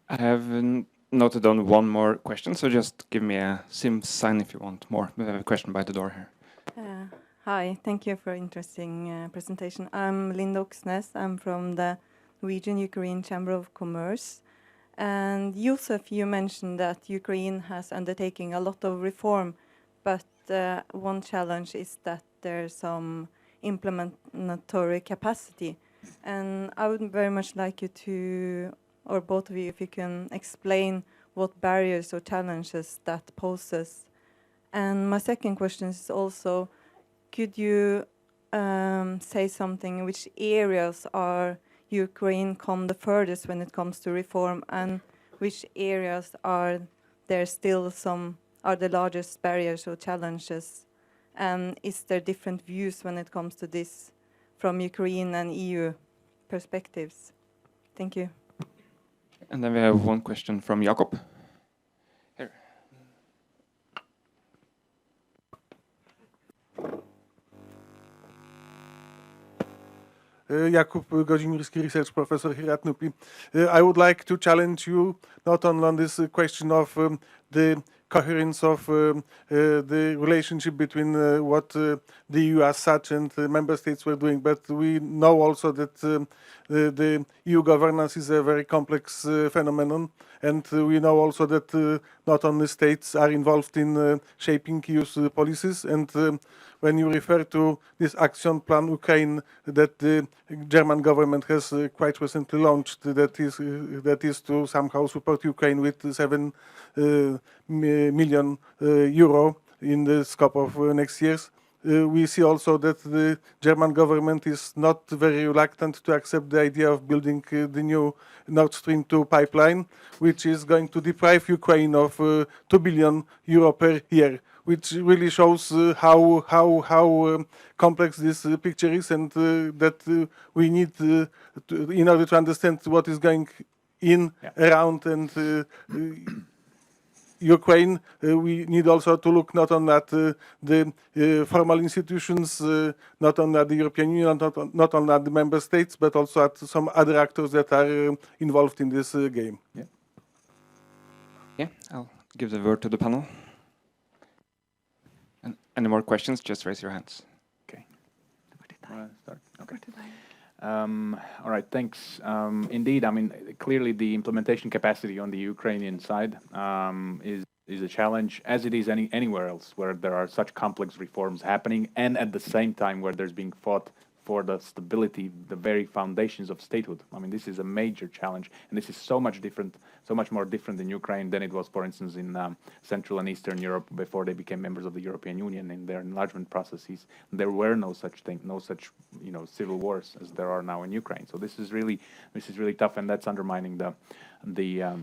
I have noted down one more question, so just give me a sign if you want more. We have a question by the door here. Hi, thank you for interesting presentation. I'm Linda Oksnes. I'm from the Norwegian Ukraine Chamber of Commerce. And Josef, you mentioned that Ukraine has undertaken a lot of reform, but one challenge is that there's some implementatory capacity. And I would very much like you to, or both of you, if you can explain what barriers or challenges that poses. And my second question is also, could you say something in which areas are Ukraine come the furthest when it comes to reform, and which areas are there still are the largest barriers or challenges? And is there different views when it comes to this from Ukraine and EU perspectives? Thank you. And then we have one question from Jakob. Here. Jakub Godzimirski, research professor here at NUPI. I would like to challenge you not only on this question of the coherence of the relationship between what the EU as such and the member states were doing, but we know also that the EU governance is a very complex phenomenon, and we know also that not only states are involved in shaping EU's policies, and when you refer to this action plan Ukraine that the German government has quite recently launched, that is to somehow support Ukraine with 7 million euro in the scope of next years. We see also that the German government is not very reluctant to accept the idea of building the new Nord Stream 2 pipeline, which is going to deprive Ukraine of 2 billion euro per year, which really shows how complex this picture is, and that we need, in order to understand what is going around and Ukraine, we need also to look not on at the formal institutions, not on at the European Union, not on at the member states, but also at some other actors that are involved in this game. Yeah, I'll give the word to the panel. And any more questions, just raise your hands. Okay. Start? Okay. All right, thanks. Indeed, I mean, clearly the implementation capacity on the Ukrainian side is a challenge, as it is anywhere else where there are such complex reforms happening, and at the same time where there's being fought for the stability, the very foundations of statehood. I mean, this is a major challenge, and this is so much more different in Ukraine than it was, for instance, in Central and Eastern Europe before they became members of the European Union in their enlargement processes. There were no such civil wars as there are now in Ukraine. So this is really tough, and that's undermining the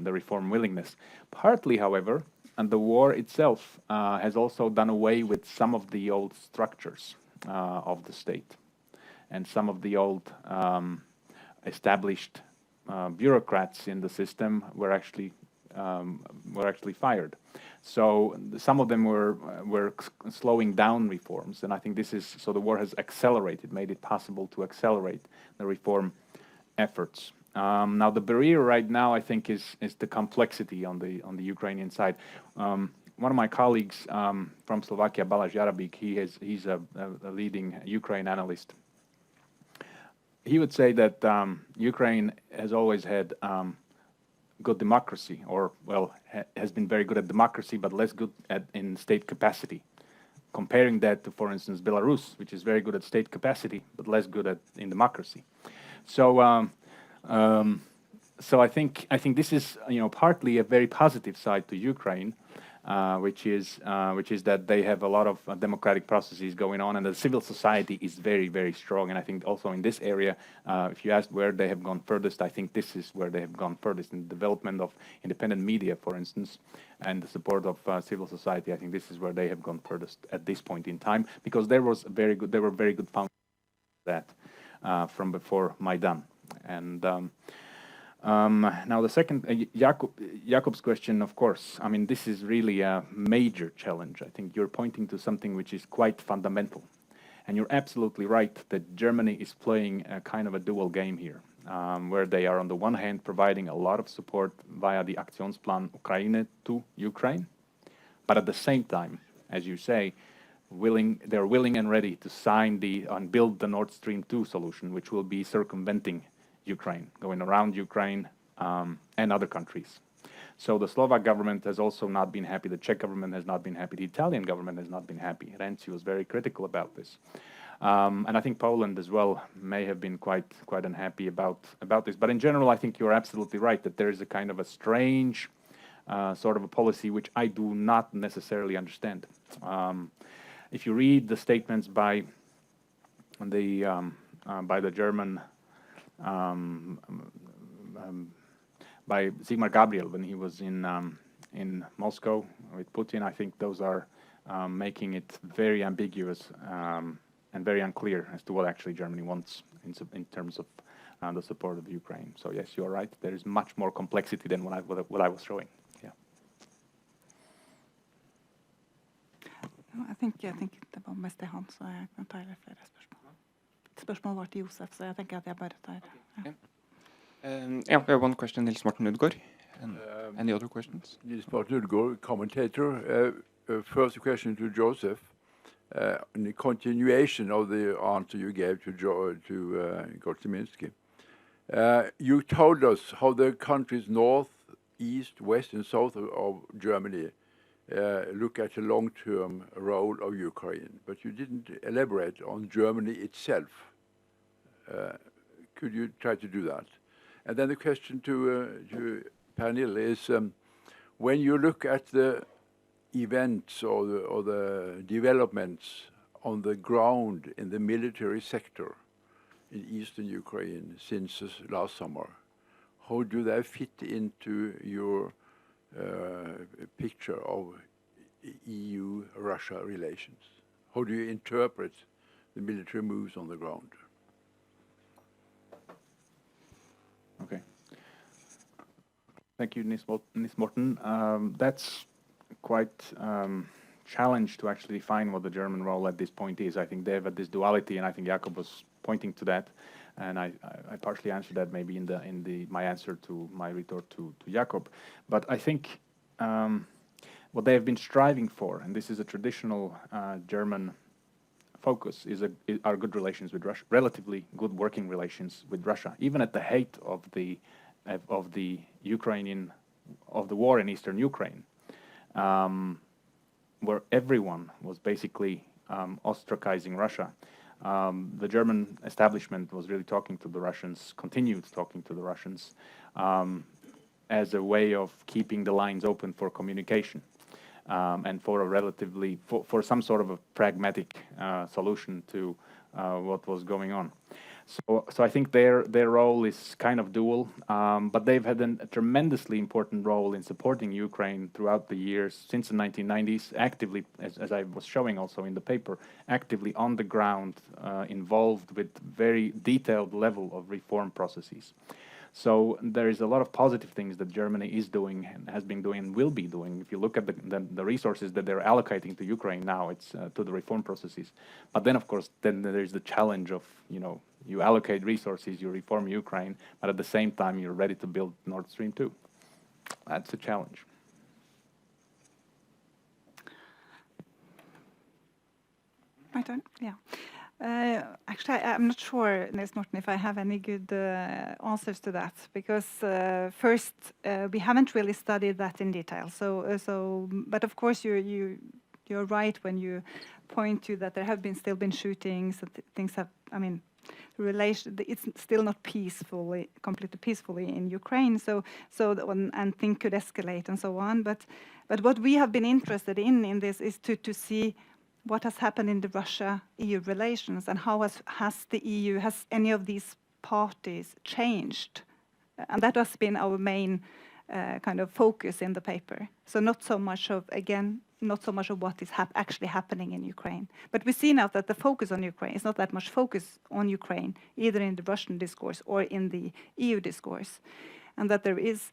reform willingness. Partly, however, and the war itself has also done away with some of the old structures of the state. And some of the old established bureaucrats in the system were actually fired. So some of them were slowing down reforms, and I think so the war has made it possible to accelerate the reform efforts. Now the barrier right now, I think, is the complexity on the Ukrainian side. One of my colleagues from Slovakia, Balázs Jarabík, he's a leading Ukraine analyst. He would say that Ukraine has always had good democracy, or has been very good at democracy, but less good in state capacity. Comparing that to, for instance, Belarus, which is very good at state capacity, but less good in democracy. So, I think this is partly a very positive side to Ukraine. Which is that they have a lot of democratic processes going on, and the civil society is very, very strong. And I think also in this area, if you ask where they have gone furthest, I think this is where they have gone furthest in the development of independent media, for instance, and the support of civil society. I think this is where they have gone furthest at this point in time, because there were very good foundations that from before Maidan. And now the second, Jakob's question, of course, I mean, this is really a major challenge. I think you're pointing to something which is quite fundamental. And you're absolutely right that Germany is playing a kind of a dual game here, where they are on the one hand providing a lot of support via the Aktionsplan Ukraine to Ukraine, but at the same time, as you say, they're willing and ready to sign and build the Nord Stream 2 solution, which will be circumventing Ukraine, going around Ukraine and other countries. So the Slovak government has also not been happy. The Czech government has not been happy. The Italian government has not been happy. Renzi was very critical about this. And I think Poland as well may have been quite unhappy about this. But in general, I think you're absolutely right that there is a kind of a strange sort of a policy which I do not necessarily understand. If you read the statements by the German by Sigmar Gabriel when he was in Moscow with Putin, I think those are making it very ambiguous and very unclear as to what actually Germany wants in terms of the support of Ukraine. So yes, you are right. There is much more complexity than what I was showing. Yeah. I think det var mest det han, så jeg kan ta flere spørsmål. Spørsmålet var til Josef, så jeg tenker at jeg bare tar det. Ja. Yeah, we have one question, Nils Morten Udgaard. Any other questions? Nils Morten Udgaard, commentator. First question to Joseph. In the continuation of the answer you gave to Gortyminski. You told us how the countries north, east, west and south of Germany look at the long-term role of Ukraine, but you didn't elaborate on Germany itself. Could you try to do that? And then the question to Pernille is, when you look at the events or the developments on the ground in the military sector in eastern Ukraine since last summer, how do they fit into your picture of EU-Russia relations? How do you interpret the military moves on the ground? Okay. Thank you, Nils Morten. That's quite challenge to actually define what the German role at this point is. I think they have this duality, and I think Jakob was pointing to that, and I partially answered that maybe in my answer to my retort to Jakob. But I think what they have been striving for, and this is a traditional German focus, are good relations with Russia, relatively good working relations with Russia, even at the height of the war in eastern Ukraine. Where everyone was basically ostracizing Russia. The German establishment was really talking to the Russians, continued talking to the Russians, as a way of keeping the lines open for communication, and for for some sort of a pragmatic solution to what was going on. So I think their role is kind of dual, but they've had a tremendously important role in supporting Ukraine throughout the years since the 1990s, actively, as I was showing also in the paper, actively on the ground, involved with very detailed level of reform processes. So there is a lot of positive things that Germany is doing and has been doing and will be doing. If you look at the resources that they're allocating to Ukraine now, it's to the reform processes. But then, of course, then there's the challenge of, you allocate resources, you reform Ukraine, but at the same time, you're ready to build Nord Stream 2. That's a challenge. My turn? Yeah. Actually, I'm not sure, Nils Morten, if I have any good answers to that, because first, we haven't really studied that in detail. But of course, you're right when you point to that there have still been shootings, that things have, it's still not completely peacefully in Ukraine. And things could escalate and so on. But what we have been interested in this is to see what has happened in the Russia-EU relations, and how has any of these parties changed? And that has been our main kind of focus in the paper. So not so much of what is actually happening in Ukraine. But we see now that the focus on Ukraine is not that much focus on Ukraine, either in the Russian discourse or in the EU discourse. And that there is,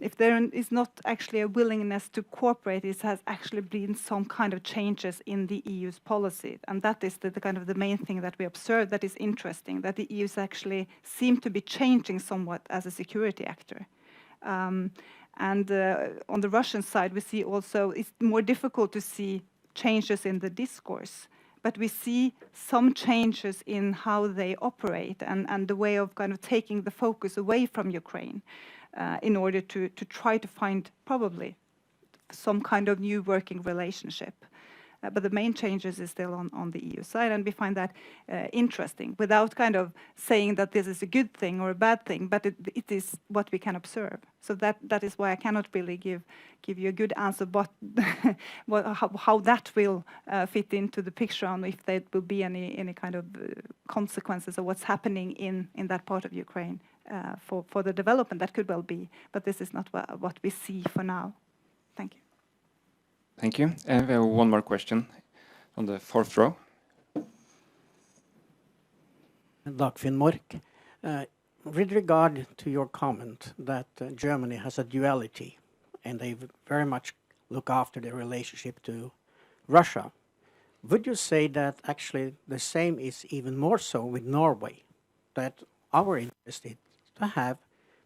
if there is not actually a willingness to cooperate, it has actually been some kind of changes in the EU's policy. And that is the kind of the main thing that we observe that is interesting, that the EU actually seem to be changing somewhat as a security actor. On the Russian side, we see also it's more difficult to see changes in the discourse, but we see some changes in how they operate and the way of kind of taking the focus away from Ukraine in order to try to find probably some kind of new working relationship. But the main changes is still on the EU side, and we find that interesting, without kind of saying that this is a good thing or a bad thing, but it is what we can observe. So that is why I cannot really give you a good answer, but how that will fit into the picture, and if there will be any kind of consequences of what's happening in that part of Ukraine for the development. That could well be, but this is not what we see for now. Thank you. Thank you. And we have one more question on the fourth row. Dagfinn Mork. With regard to your comment that Germany has a duality and they very much look after their relationship to Russia, would you say that actually the same is even more so with Norway, that our interest is to have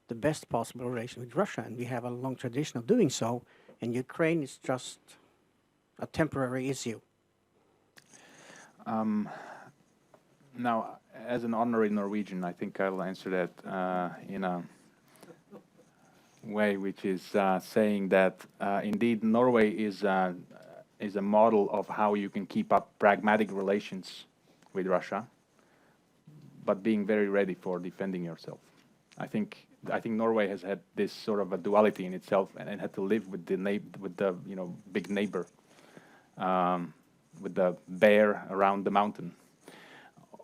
the best possible relation with Russia, and we have a long tradition of doing so, and Ukraine is just a temporary issue? Now, as an honorary Norwegian, I think I'll answer that in a way which is saying that indeed Norway is a model of how you can keep up pragmatic relations with Russia, but being very ready for defending yourself. I think Norway has had this sort of a duality in itself, and it had to live with the big neighbor, with the bear around the mountain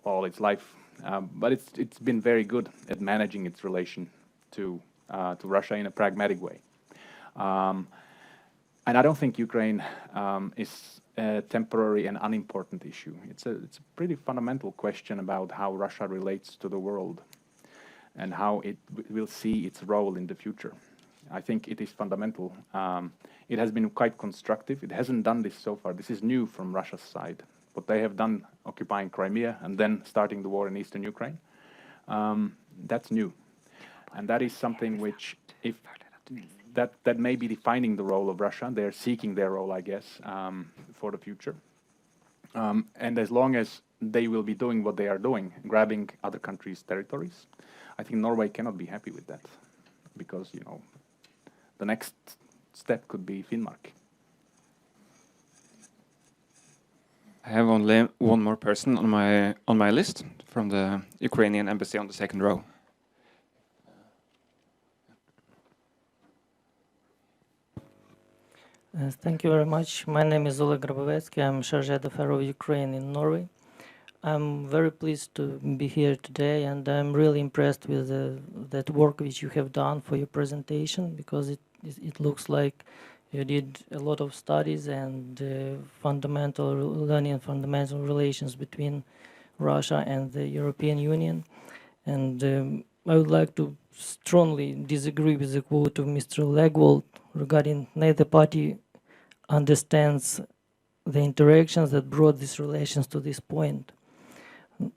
all its life. But it's been very good at managing its relation to Russia in a pragmatic way. And I don't think Ukraine is a temporary and unimportant issue. It's a pretty fundamental question about how Russia relates to the world and how it will see its role in the future. I think it is fundamental. It has been quite constructive. It hasn't done this so far. This is new from Russia's side. What they have done, occupying Crimea and then starting the war in eastern Ukraine, that's new. And that is something which, if that may be defining the role of Russia. They're seeking their role, I guess, for the future. And as long as they will be doing what they are doing, grabbing other countries' territories, I think Norway cannot be happy with that, because the next step could be Finnmark. I have only one more person on my list from the Ukrainian embassy on the second row. Thank you very much. My name is Oleg Grabovetsky. I'm Chargé d'Affaires of Ukraine in Norway. I'm very pleased to be here today, and I'm really impressed with that work which you have done for your presentation, because it looks like you did a lot of studies and learning fundamental relations between Russia and the European Union. And I would like to strongly disagree with the quote of Mr. Legwold regarding neither party understands the interactions that brought these relations to this point.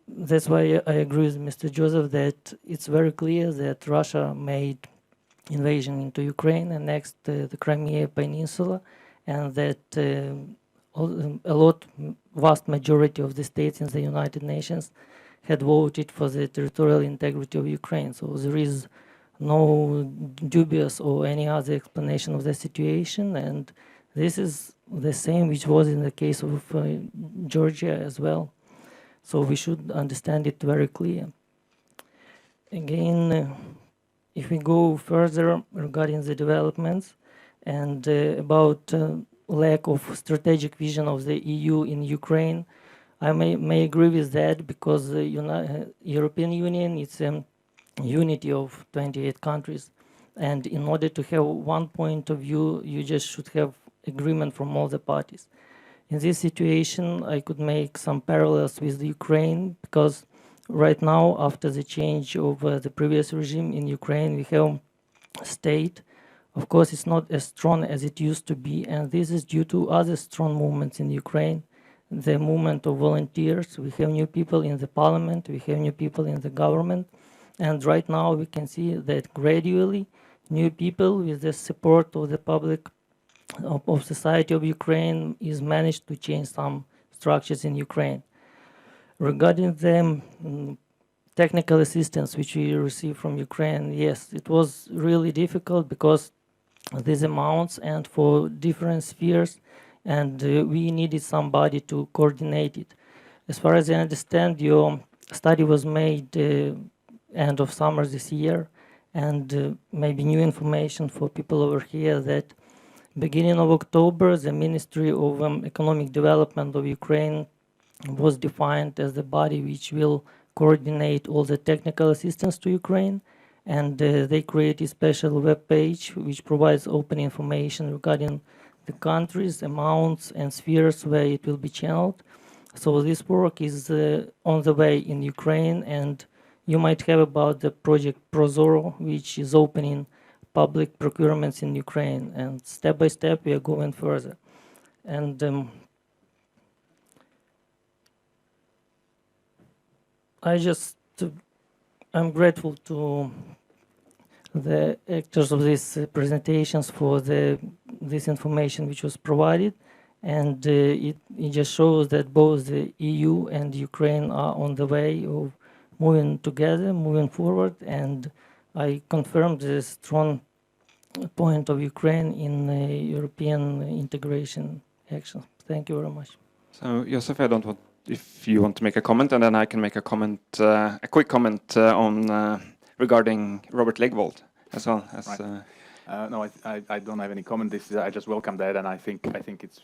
That's why I agree with Mr. Joseph that it's very clear that Russia made invasion into Ukraine and next the Crimea Peninsula, and that vast majority of the states in the United Nations had voted for the territorial integrity of Ukraine. So there is no dubious or any other explanation of the situation, and this is the same which was in the case of Georgia as well. So we should understand it very clear. Again, if we go further regarding the developments and about lack of strategic vision of the EU in Ukraine, I may agree with that, because the European Union is a unity of 28 countries, and in order to have one point of view, you just should have agreement from all the parties. In this situation, I could make some parallels with Ukraine, because right now, after the change of the previous regime in Ukraine, we have a state. Of course, it's not as strong as it used to be, and this is due to other strong movements in Ukraine. The movement of volunteers, we have new people in the parliament, we have new people in the government, and right now we can see that gradually new people with the support of the public of society of Ukraine is managed to change some structures in Ukraine. Regarding the technical assistance which we received from Ukraine, yes, it was really difficult because these amounts and for different spheres, and we needed somebody to coordinate it. As far as I understand, your study was made end of summer this year, and maybe new information for people over here that beginning of October, the Ministry of Economic Development of Ukraine was defined as the body which will coordinate all the technical assistance to Ukraine, and they created a special web page which provides open information regarding the countries, amounts, and spheres where it will be channeled. So this work is on the way in Ukraine, and you might have about the project Prozoro, which is opening public procurements in Ukraine, and step by step we are going further. And I'm grateful to the actors of these presentations for this information which was provided, and it just shows that both the EU and Ukraine are on the way of moving together, moving forward, and I confirm the strong point of Ukraine in European integration action. Thank you very much. So, Josef, I don't want if you want to make a comment, and then I can make a comment, a quick comment on regarding Robert Legvold as well. As, right. No, I don't have any comment. I just welcome that, and I think it's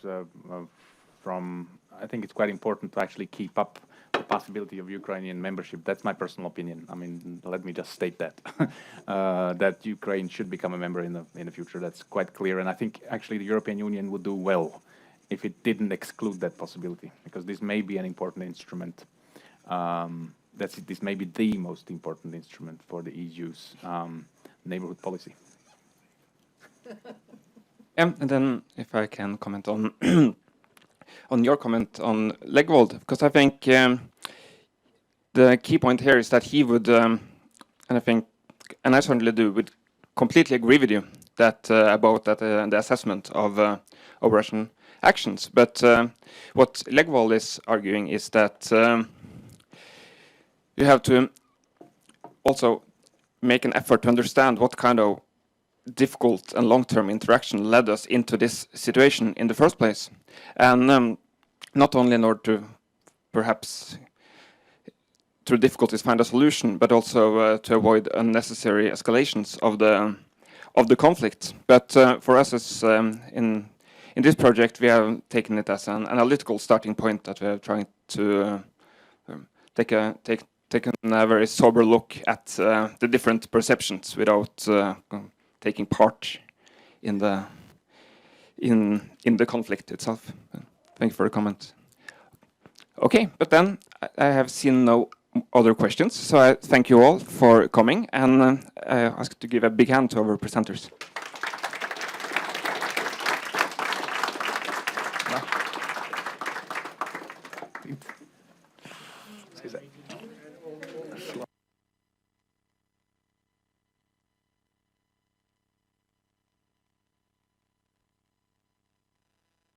I think it's quite important to actually keep up the possibility of Ukrainian membership. That's my personal opinion. I mean, let me just state that that Ukraine should become a member in the future. That's quite clear, and I think actually the European Union would do well if it didn't exclude that possibility, because this may be an important instrument. This may be the most important instrument for the EU's neighborhood policy. and then if I can comment on on your comment on Legvold, because I think the key point here is that he would, and I certainly do, would completely agree with you that about that the assessment of Russian actions. But what Legvold is arguing is that you have to also make an effort to understand what kind of difficult and long-term interaction led us into this situation in the first place. And not only in order to perhaps through difficulties find a solution, but also to avoid unnecessary escalations of the conflict. But for us as in this project, we have taken it as an analytical starting point that we are trying to take a very sober look at the different perceptions without taking part in the conflict itself. Thank you for the comment. Okay, but then I have seen no other questions, so I thank you all for coming, and I ask to give a big hand to our presenters. Wow.